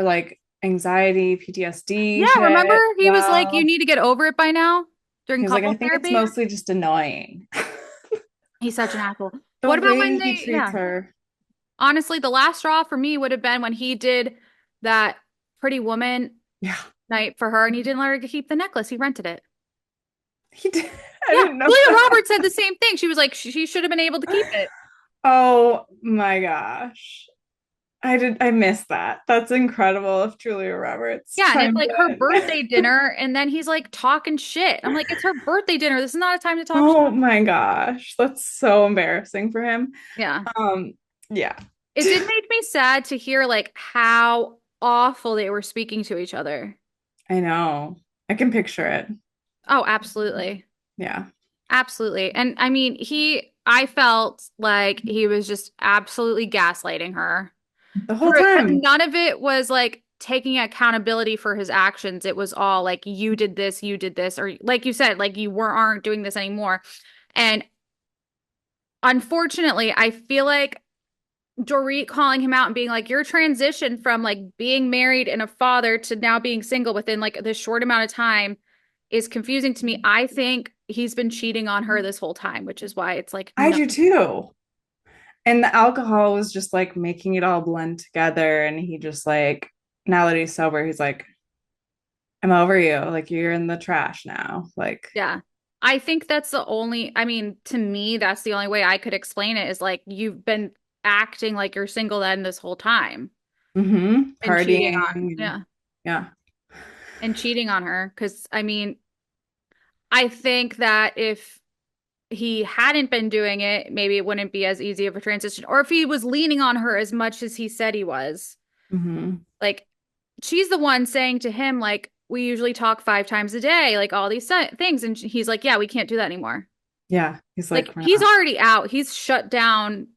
like anxiety, Yeah, PTSD remember? shit. He was like, you Well, need to get over it by now he during was like, I couples think it's therapy. mostly just annoying. He's such an asshole. The What about way when he they, treats yeah. her. Honestly, the last straw for me would have been when he did that Pretty Woman Yeah. night for her and he didn't let her keep the necklace. He rented it. He did. I Yeah, didn't know Julia that. Roberts said the same thing. She was like, she should have been able to keep it. Oh my gosh. I missed that. That's incredible if Julia Roberts Yeah, and it's chimed like her in. birthday dinner, and then he's like talking shit. I'm like, it's her birthday dinner. This is not a time to talk shit. Oh my gosh. That's so embarrassing for him. Yeah. Um, yeah. It did make me sad to hear like how awful they were speaking to each other. I know. I can picture it. Oh, absolutely. Yeah. Absolutely. And I mean, I felt like he was just absolutely gaslighting her. The whole But time. none of it was like taking accountability for his actions. It was all like, you did this, or like you said, like you aren't doing this anymore. And unfortunately, I feel like Dorit calling him out and being like, your transition from like being married and a father to now being single within like this short amount of time is confusing to me. I think he's been cheating on her this whole time, which is why it's like, I no. do too. And the alcohol was just like making it all blend together. And he just like, now that he's sober, he's like, I'm over you. Like you're in the trash now. Like, Yeah. I think that's the only, I mean, to me, that's the only way I could explain it is like you've been acting like you're single then this whole time and cheating on, partying. yeah, Yeah. and cheating on her. Because I mean, I think that if he hadn't been doing it, maybe it wouldn't be as easy of a transition. Or if he was leaning on her as much as he said he was, Hmm. like she's the one saying to him, like, we usually talk 5 times a day, like all these things. And he's like, yeah, we can't do that anymore. Yeah. He's Like like, we're he's not. already out. He's shut down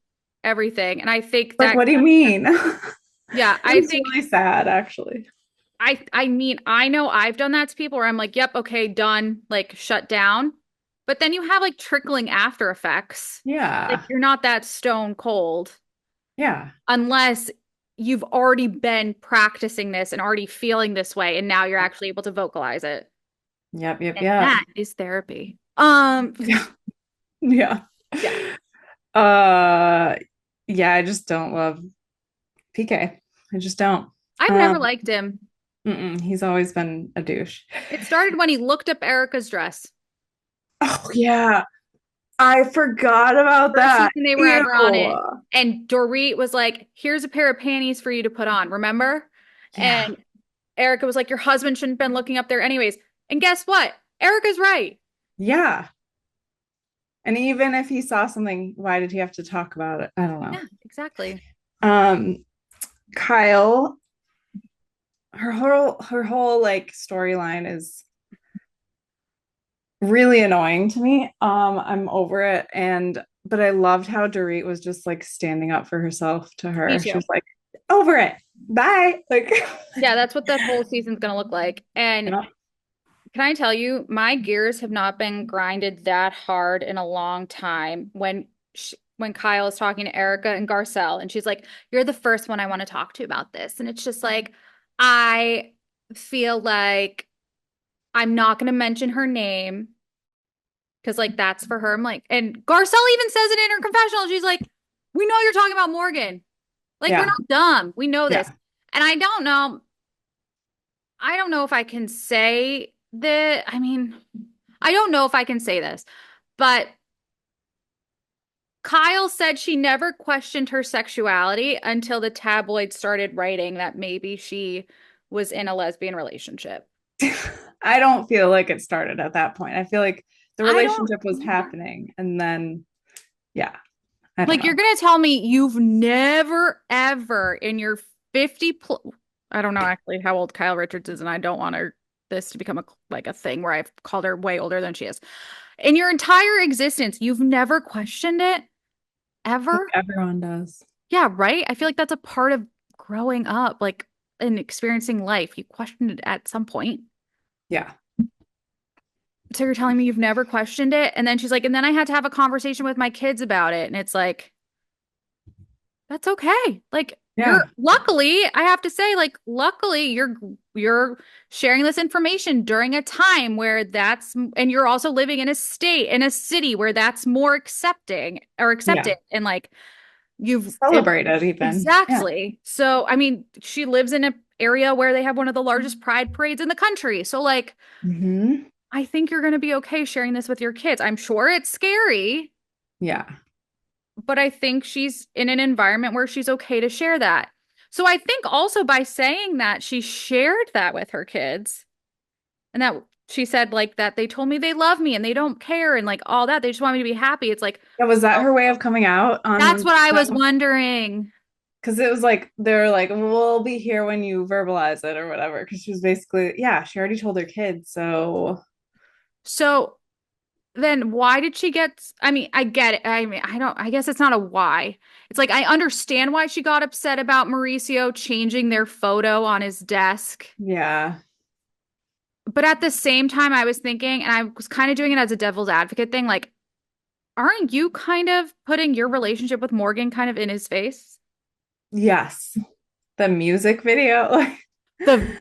everything. And I think Like, that, what do you mean? yeah, I It's think really sad, actually. I mean, I know I've done that to people where I'm like, yep, okay, done, like shut down. But then you have like trickling after effects. Like Yeah. you're not that stone cold Yeah. unless you've already been practicing this and already feeling this way, and now you're actually able to vocalize it. Yep. Yep. And Yep. that is therapy. Yeah. Yeah. Yeah. Uh, yeah, I just don't love PK. I just don't. I've never Um, liked him. he's always been a douche. It started when he looked up Erica's dress. Oh yeah, I forgot about First that. season they were Ew. ever on it. And Dorit was like, here's a pair of panties for you to put on, remember? Yeah. And Erica was like, your husband shouldn't have been looking up there anyways. And guess what? Erica's right. Yeah. And even if he saw something, why did he have to talk about it? I don't know. Yeah, exactly. Um, Kyle, her whole like storyline is really annoying to me. I'm over it. And but I loved how Dorit was just like standing up for herself to Me her. She too. was like, over it. Bye. Like, Yeah, that's what that whole season's gonna look like. And yeah. can I tell you, my gears have not been grinded that hard in a long time. When Kyle is talking to Erica and Garcelle, and she's like, "You're the first one I want to talk to about this," and it's just like, I feel like I'm not going to mention her name because like that's for her. I'm like, and Garcelle even says it in her confessional. She's like, "We know you're talking about Morgan. Like we're Yeah. not dumb. We know this." Yeah. And I don't know. I don't know if I can say that. I mean, I don't know if I can say this, but Kyle said she never questioned her sexuality until the tabloids started writing that maybe she was in a lesbian relationship. I don't feel like it started at that point. I feel like the I don't, relationship was happening and then yeah, I don't like, you're know. gonna tell me you've never ever in your 50 pl I don't know actually how old Kyle Richards is, and I don't want this to become like a thing where I've called her way older than she is. In your entire existence, you've never questioned it I think ever? everyone does. Yeah, right? I feel like that's a part of growing up, like and experiencing life. You questioned it at some point. Yeah. So you're telling me you've never questioned it? And then she's like, and then I had to have a conversation with my kids about it. And it's like, that's okay. Like you're Yeah. luckily, I have to say, like, luckily you're sharing this information during a time where that's and you're also living in a state, in a city where that's more accepting or Yeah. accepted. And like you've it, Celebrated even. Yeah. exactly. So I mean, she lives in an area where they have one of the largest pride parades in the country. So like Hmm. I think you're going to be okay sharing this with your kids. I'm sure it's scary, Yeah. but I think she's in an environment where she's okay to share that. So I think also by saying that she shared that with her kids and that she said like that they told me they love me and they don't care and like all that. They just want me to be happy. It's like, Yeah, was that well, her way of coming out that's on what I was them? wondering. Because it was like they're like, we'll be here when you verbalize it or whatever. Because she was basically, yeah, she already told her kids. So So then why did she get, I mean, I get it. I mean, I guess it's not a why. It's like I understand why she got upset about Mauricio changing their photo on his desk. yeah, But at the same time, I was thinking, and I was kind of doing it as a devil's advocate thing, like, aren't you kind of putting your relationship with Morgan kind of in his face? yes, the music video, like The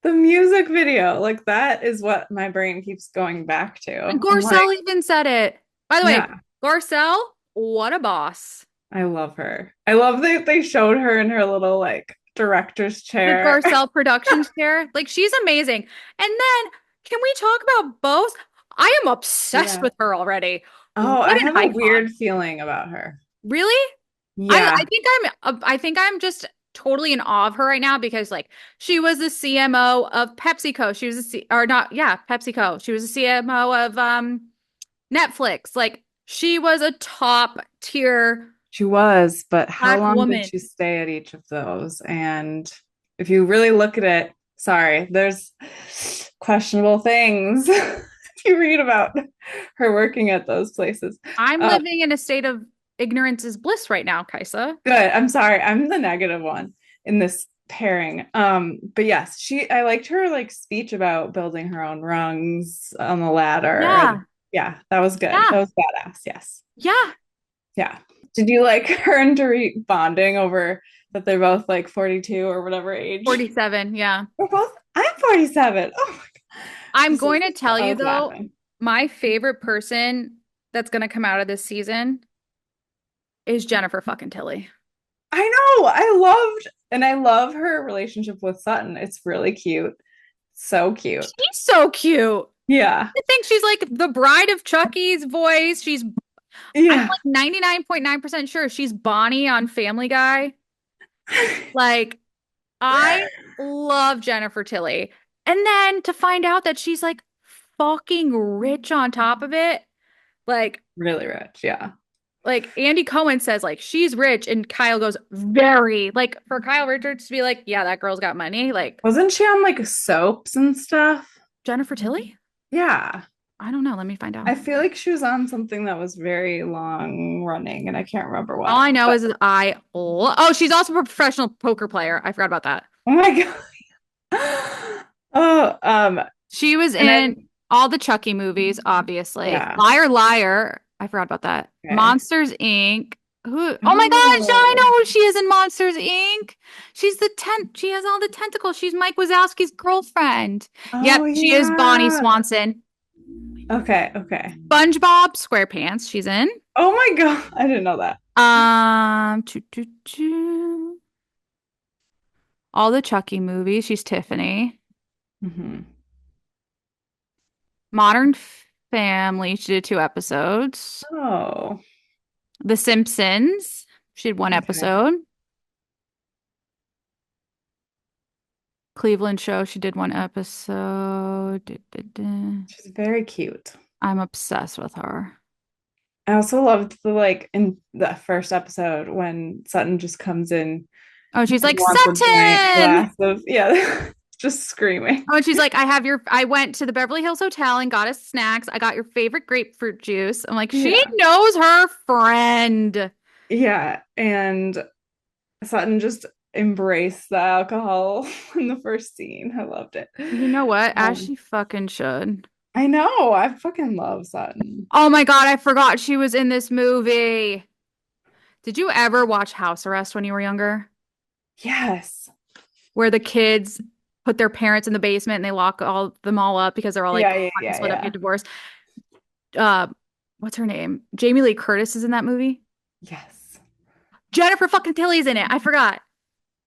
the music video, like that is what my brain keeps going back and to. I'm like, Garcelle even said it. By the way, yeah, Garcelle, what a boss. I love her. I love that they showed her in her little like director's The chair. Garcelle Productions chair. Like she's amazing. And then can we talk about Bose? I am obsessed Yeah. with her already. Oh, I What an have a icon. weird feeling about her. Really? I Yeah, think I'm just totally in awe of her right now because like she was the CMO of PepsiCo. She was a C or not, yeah, PepsiCo. She was a CMO of Netflix. Like she was a top tier she was, but how black long did woman. she stay at each of those? And if you really look at it, sorry, there's questionable things if you read about her working at those places. I'm Uh, living in a state of ignorance is bliss right now, Kaisa. Good. I'm sorry. I'm the negative one in this pairing. But yes, I liked her like speech about building her own rungs on the ladder. And Yeah. yeah, that was good. That Yeah. was badass. Yes. Yeah. Yeah. Did you like her and Dorit bonding over that they're both like 42 or whatever age? 47. Yeah. We're both, I'm 47. Oh my God. I'm This is, going to tell I you was though, laughing. my favorite person that's going to come out of this season is Jennifer fucking Tilly. I know. I love her relationship with Sutton. It's really cute. So cute. She's so cute. Yeah. I think she's like the bride of Chucky's voice. I'm Yeah. like 99.9% sure she's Bonnie on Family Guy. Like, I love Jennifer Tilly. And then to find out that she's like fucking rich on top of it. Like, Really rich. Yeah. like Andy Cohen says, like, she's rich, and Kyle goes, very. Like, for Kyle Richards to be like, yeah, that girl's got money. Like, Wasn't she on like soaps and stuff? Jennifer Tilly? Yeah. I don't know. Let me find out. I feel like she was on something that was very long running and I can't remember All what. I know But is that oh, she's also a professional poker player. I forgot about that. oh my God. Oh, She was and in then all the Chucky movies, obviously. yeah. Liar, Liar. I forgot about that. Okay. Monsters Inc. Who? Oh my gosh, I Oh. know who she is in Monsters Inc. She's the tent. She has all the tentacles. She's Mike Wazowski's girlfriend. Yep, Oh she is Bonnie yeah. Swanson. Okay, okay. SpongeBob SquarePants. She's in. Oh my God. I didn't know that. All the Chucky movies. She's Tiffany. Hmm. Modern Family. She did 2 episodes. Oh, The Simpsons. She did one okay. episode. Cleveland Show. She did one episode. She's very cute. I'm obsessed with her. I also loved the like in the first episode when Sutton just comes in Oh, she's and like, wants a giant Sutton! glass of yeah, just screaming. Oh, and she's like, I went to the Beverly Hills Hotel and got us snacks. I got your favorite grapefruit juice. I'm like, she Yeah. knows her friend. Yeah. And Sutton just embraced the alcohol in the first scene. I loved it. You know what? As Um, she fucking should. I know. I fucking love Sutton. Oh my God, I forgot she was in this movie. Did you ever watch House Arrest when you were younger? Yes. Where the kids put their parents in the basement and they lock them all up because they're all like Yeah, yeah, fucking yeah, split up, yeah. get divorced. Uh, what's her name? Jamie Lee Curtis is in that movie. Yes. Jennifer fucking Tilly's in it. I forgot.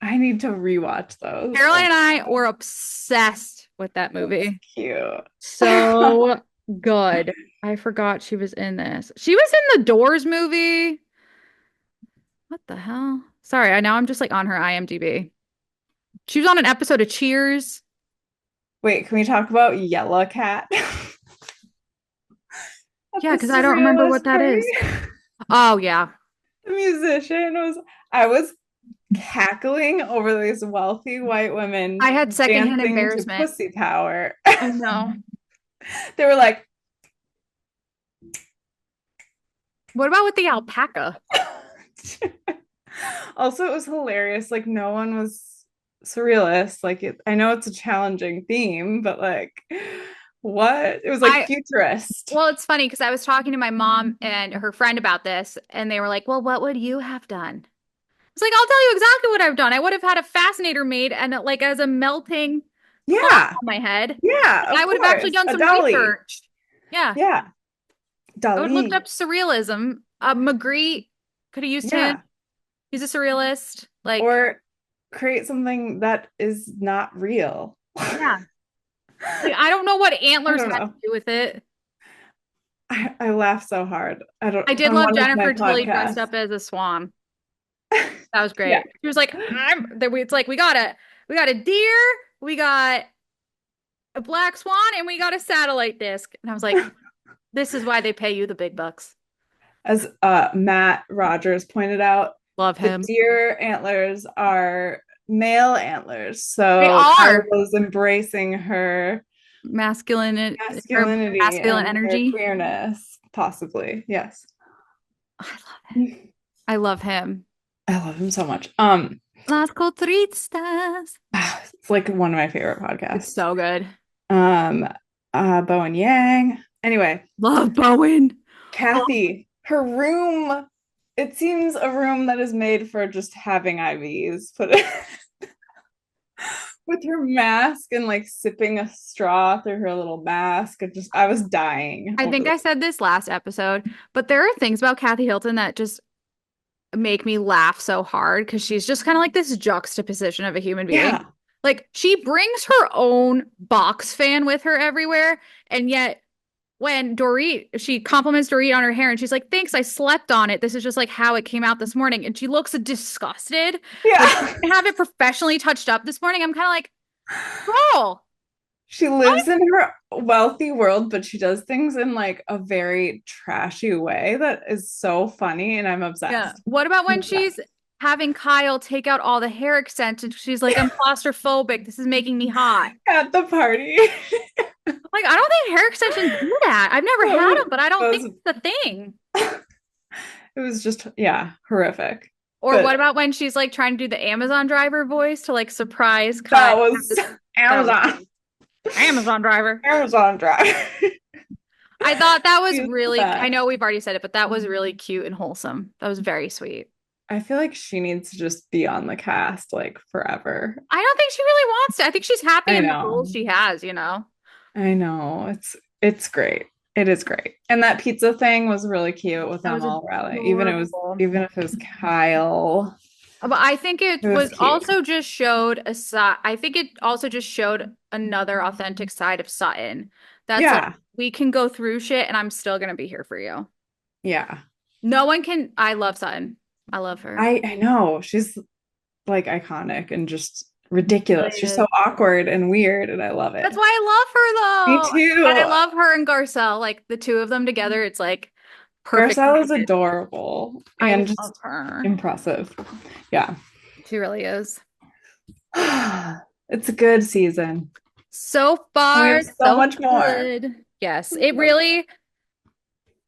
I need to rewatch those. Caroline Oh and my I God. were obsessed with that That's movie. cute. So good. I forgot she was in this. She was in the Doors movie. What the hell? Sorry, I now I'm just like on her IMDb. She was on an episode of Cheers. Wait, can we talk about Yellow Cat at Yeah, the because I don't remember what surrealist that party? is. Oh yeah. The musician was, I was cackling over these wealthy white I women had secondhand dancing to embarrassment. Pussy Power. I know. They were like, What about with the alpaca? also, it was hilarious. Like, no one was surrealist. Like, I know it's a challenging theme, but like, what? It was like I futurist. Well, it's funny because I was talking to my mom and her friend about this, and they were like, "Well, what would you have done?" It's like, I'll tell you exactly what I've done. I would have had a fascinator made and like as a melting pot Yeah, on my head. yeah, I of would have actually course. done A some dolly. research. Yeah. Yeah, I would have looked dolly. up surrealism. Magritte could have used him. Yeah. He's a surrealist. Like, Or create something that is not real. yeah. Like, I don't know what I antlers don't had to know. do with it. I laugh so hard. I don't I did on love one of my Jennifer Tilly dressed podcasts. up as a swan. That was Yeah. great. She was like, it's like we got a deer, we got a black swan, and we got a satellite disc. And I was like, this is why they pay you the big bucks. As Matt Rogers pointed out, Love the him. deer antlers are male antlers. They So Kyla are was embracing her masculine or masculinity masculine and her energy. queerness, possibly. Yes. I love it. I love him. I love him so much. Las Cotristas. It's like one of my favorite It's podcasts. so good. Um, Bo and Yang. Anyway, Love Bowen. Oh, Kathy, her room, it seems a room that is made for just having IVs. Put it with her mask and like sipping a straw through her little mask. I was dying I over think this. I said this last episode, but there are things about Kathy Hilton that just make me laugh so hard because she's just kind of like this juxtaposition of a human being. Yeah. Like she brings her own box fan with her everywhere, and yet when Dorit, she compliments Dorit on her hair and she's like, "Thanks, I slept on it. This is just like how it came out this morning." And she looks disgusted. Like, Yeah. I have it professionally touched up this morning. I'm kind of like, "Girl, She lives in her wealthy world, but she does things in like a very trashy way that is so funny, and I'm yeah. obsessed. What about I'm when she's obsessed. having Kyle take out all the hair extensions? She's like, I'm claustrophobic. This is making me hot." At the party. Like, I don't think hair extensions do that. I've never had them, That but I don't think was it's the thing. it was just yeah, horrific. Or what But about when she's like trying to do the Amazon driver voice to like surprise Kyle? that was That was Amazon. Amazon driver. Amazon Drive. I thought that was She's the really, I best. know we've already said it, but that was really cute and wholesome. That was very sweet. I feel like she needs to just be on the cast like forever. I don't think she really wants to. I think she's happy I in the role know. she has, you know? I know. It's great. It is great. And that pizza thing was really cute with That them was all rally. adorable. Even if it was Kyle, But I think it it was was cute. also just showed a side. I think it also just showed another authentic side of Sutton. That's like Yeah. we can go through shit and I'm still gonna be here for you. Yeah. No one can. I love Sutton. I love her. I know. She's like iconic and just Really ridiculous. She's so is. awkward and weird and I love it. That's why I Me love her though. And I too. love her and Garcelle. Like the two of them together, it's like perfect Garcelle is marriage. adorable I and love just her. impressive. Yeah. She really is. It's a good season. So And we far, have so so much more. good. Yes, it really,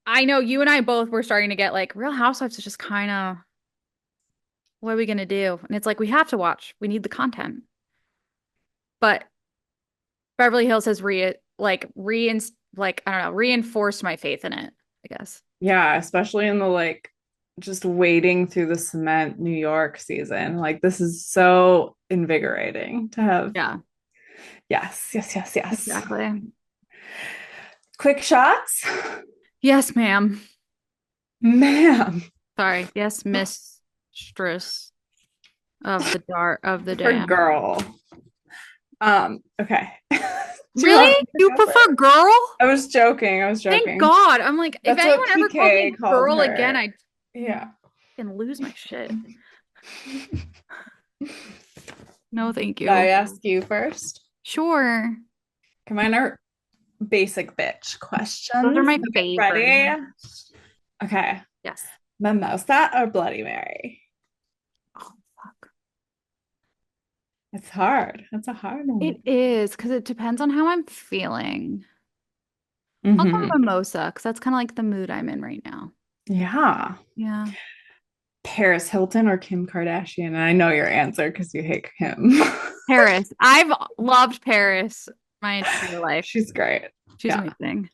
I know you and I both were starting to get like Real Housewives is just kind of, what are we gonna do? And it's like we have to watch. We need the content. But Beverly Hills has I don't know, reinforced my faith in it, I guess. Yeah, especially in the like just wading through the cement New York season. Like this is so invigorating to have. Yeah, Yes, yes, yes, yes. exactly. Quick shots. Yes, ma'am. Ma'am, Sorry. Yes, mistress of the for dam. girl. Okay. Do you want Really? me to You go prefer first? girl? I was joking. I was Thank joking. God. I'm like, if That's what anyone ever called PK me called girl again, her. I Yeah. can lose my shit. No, thank Should I you. ask you first? Sure. Come on, our basic bitch Those are questions. my Okay, favorite. ready? Okay. Yes. Mimosa or Bloody Mary? Oh, fuck. It's hard. That's a hard one. It is because it depends on how I'm feeling. I'll go Hmm. mimosa because that's kind of like the mood I'm in right now. Yeah. Yeah. Paris Hilton or Kim Kardashian? And I know your answer because you hate Kim. Paris. I've loved Paris my entire life. She's great. She's Yeah. amazing.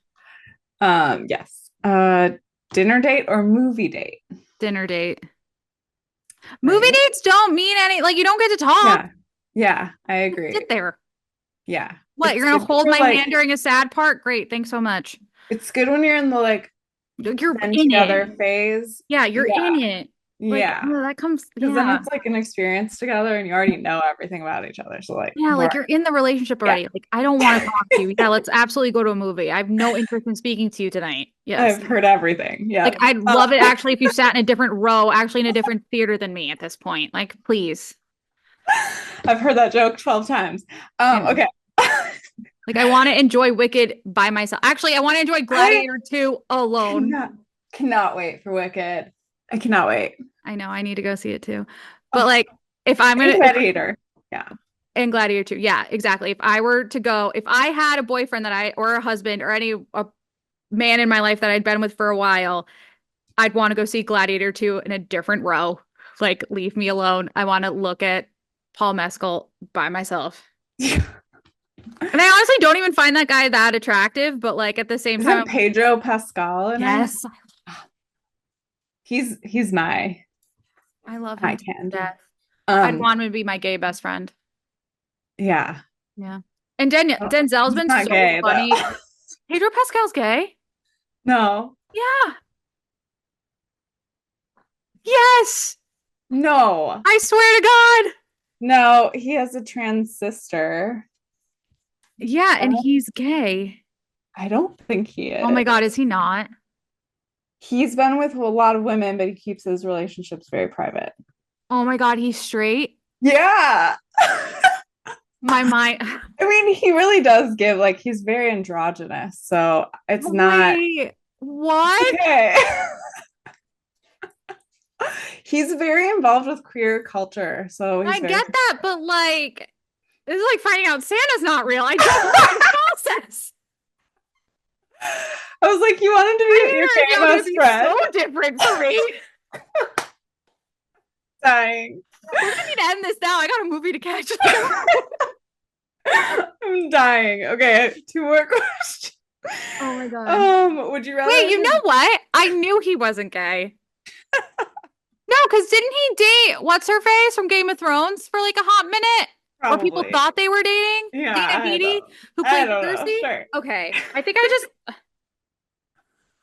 Yes. Dinner date or movie date? Dinner date. Movie Right? dates don't mean any, like, you don't get to talk. Yeah. Yeah, I Sit agree. there. Yeah. What, It's you're gonna good hold for my like hand during a sad part? Great, thanks so much. it's good when you're in the like You're then in it. together phase. Yeah, you're Yeah. in it. Like, Yeah. that comes, Because then yeah. it's like an experience together and you already know everything about each other. So like Yeah, more, like you're in the relationship yeah. already. Like, I don't want to talk to you. Yeah, let's absolutely go to a movie. I have no interest in speaking to you tonight. Yes. I've heard everything. Like, Yeah. I'd love it actually if you sat in a different row, actually in a different theater than me at this point. Like, please. I've heard that joke 12 times. Yeah. Okay. Like, I want to enjoy Wicked by myself. Actually, I want to enjoy I Gladiator 2 alone. cannot wait for Wicked. I cannot wait. I know I need to go see it too. But Oh, like, if I'm and gonna, if Gladiator. Yeah. and Gladiator 2, yeah, exactly. If I were to go, if I had a boyfriend that or a husband or a man in my life that I'd been with for a while, I'd want to go see Gladiator 2 in a different row. Like, leave me alone. I want to look at Paul Mescal by myself. And I honestly don't even find that guy that attractive, but like at the same time, Isn't Pedro Pascal in it? yes, He's my I love him high to candy. death. I'd want him to be my gay best friend. Yeah. Yeah. And Oh, Denzel's he's been not so gay though. funny. Pedro Pascal's gay? No. Yeah. Yes. No. I swear to God. No, he has a trans sister. Yeah, and he's gay. I don't think he Oh my is. God, is he not? He's been with a lot of women, but he keeps his relationships very private. Oh my God, he's straight. Yeah. My mind. I mean, he really does give like he's very androgynous, so it's not Wait, what? okay. He's very involved with queer culture, so he's I very get that, but like, this is like finding out Santa's not real. I don't know the process. I was like, you want him to be your I gay know best it'd be friend? so different for me. Dying. We're gonna need to end this now. I got a movie to catch. I'm dying. Okay, two more questions. Oh my God. Would you rather Wait, you know what? I knew he wasn't gay. No, because didn't he date what's her face from Game of Thrones for like a hot minute? Or people probably? thought they were dating? Yeah, Dana I Beatty, don't. who I played don't know. Cersei? Sure. Okay. I think I just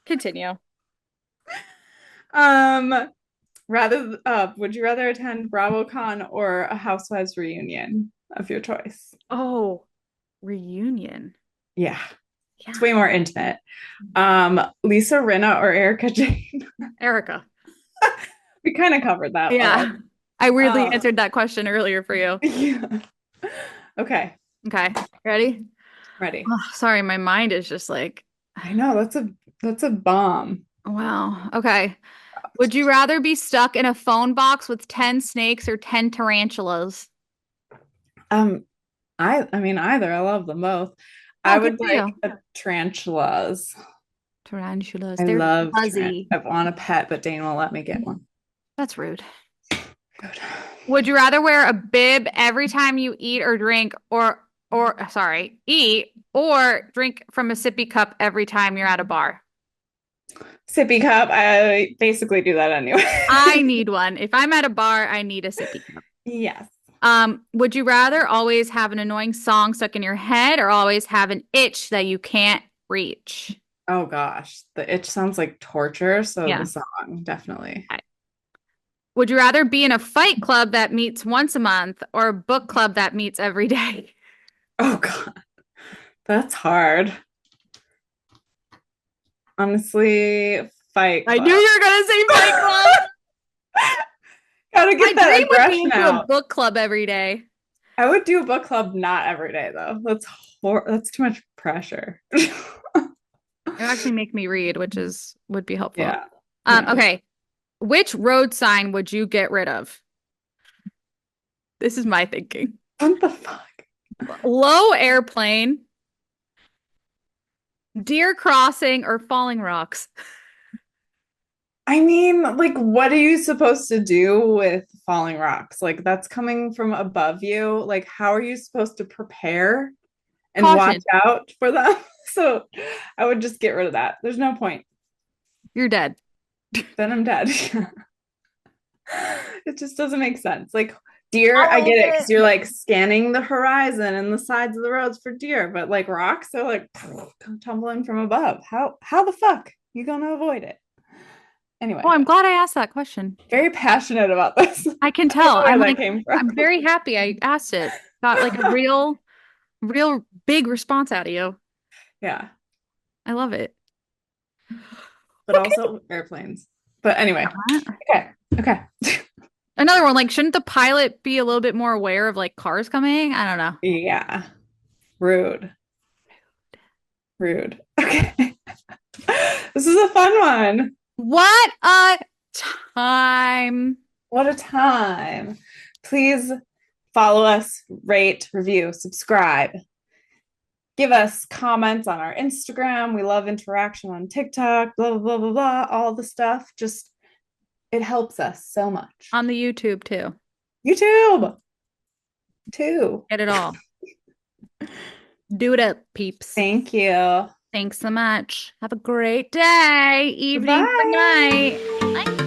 continue. Um, would you rather attend BravoCon or a Housewives reunion of your choice? Oh, reunion. Yeah, Yeah. it's way more intimate. Lisa Rinna or Erica Jane? Erica. We kind of covered that Yeah. already. I weirdly answered that question earlier for you. Yeah. Okay, Okay. Ready? ready. Oh, sorry, my mind is just like, I know that's a bomb. wow. Okay. Would you rather be stuck in a phone box with 10 snakes or 10 tarantulas? Um, I mean either. I love them both. Oh, I good would for like you. tarantulas. Tarantulas. I They're love fuzzy. I want a pet, but Dane won't let me get one. That's rude. Good. Would you rather wear a bib every time you eat or drink or sorry, eat or drink from a sippy cup every time you're at a bar? Sippy cup. I basically do that anyway. I need one. If I'm at a bar, I need a sippy cup. Yes. Would you rather always have an annoying song stuck in your head or always have an itch that you can't reach? Oh gosh, the itch sounds like torture, so Yeah. the song definitely. Okay. Would you rather be in a fight club that meets once a month or a book club that meets every day? Oh god. That's hard. Honestly, Fight I knew Club. you were gonna say Fight Club. Gotta My get that dream would be aggression into a out. book club every day. I would do a book club not every day though. That's too much pressure. It actually make me read, which is would be helpful. Yeah. Yeah. Okay. Which road sign would you get rid of? This is my thinking. What the fuck? Low airplane, deer crossing, or falling rocks. I mean, like, what are you supposed to do with falling rocks? Like, that's coming from above you. Like, how are you supposed to prepare and watch Caution, out for them? So I would just get rid of that. There's no point. you're dead. Then I'm dead. It just doesn't make sense. Like, deer, I I love get it because it. you're like scanning the horizon and the sides of the roads for deer, but like rocks, they're like tumbling from above. How the fuck you gonna avoid it? Oh, Anyway, I'm glad I asked that question. very passionate about this. I I can don't tell. know where I'm that like, came from. I'm very happy I asked it. Got like a real big response out of you. Yeah, I love it. but Okay. also airplanes. But anyway, okay, okay. Another one, like, shouldn't the pilot be a little bit more aware of like cars coming? I don't know. Yeah, rude, rude. Okay, this is a fun one. What a time. What a time. Please follow us, rate, review, subscribe. Give us comments on our Instagram. We love interaction on TikTok, blah, blah, blah, blah, blah, all the stuff. Just, it helps us so much. On the YouTube too. YouTube, too. Get it all. Do it up, peeps. Thank you. Thanks so much. Have a great day, evening, or Goodbye. night. Bye.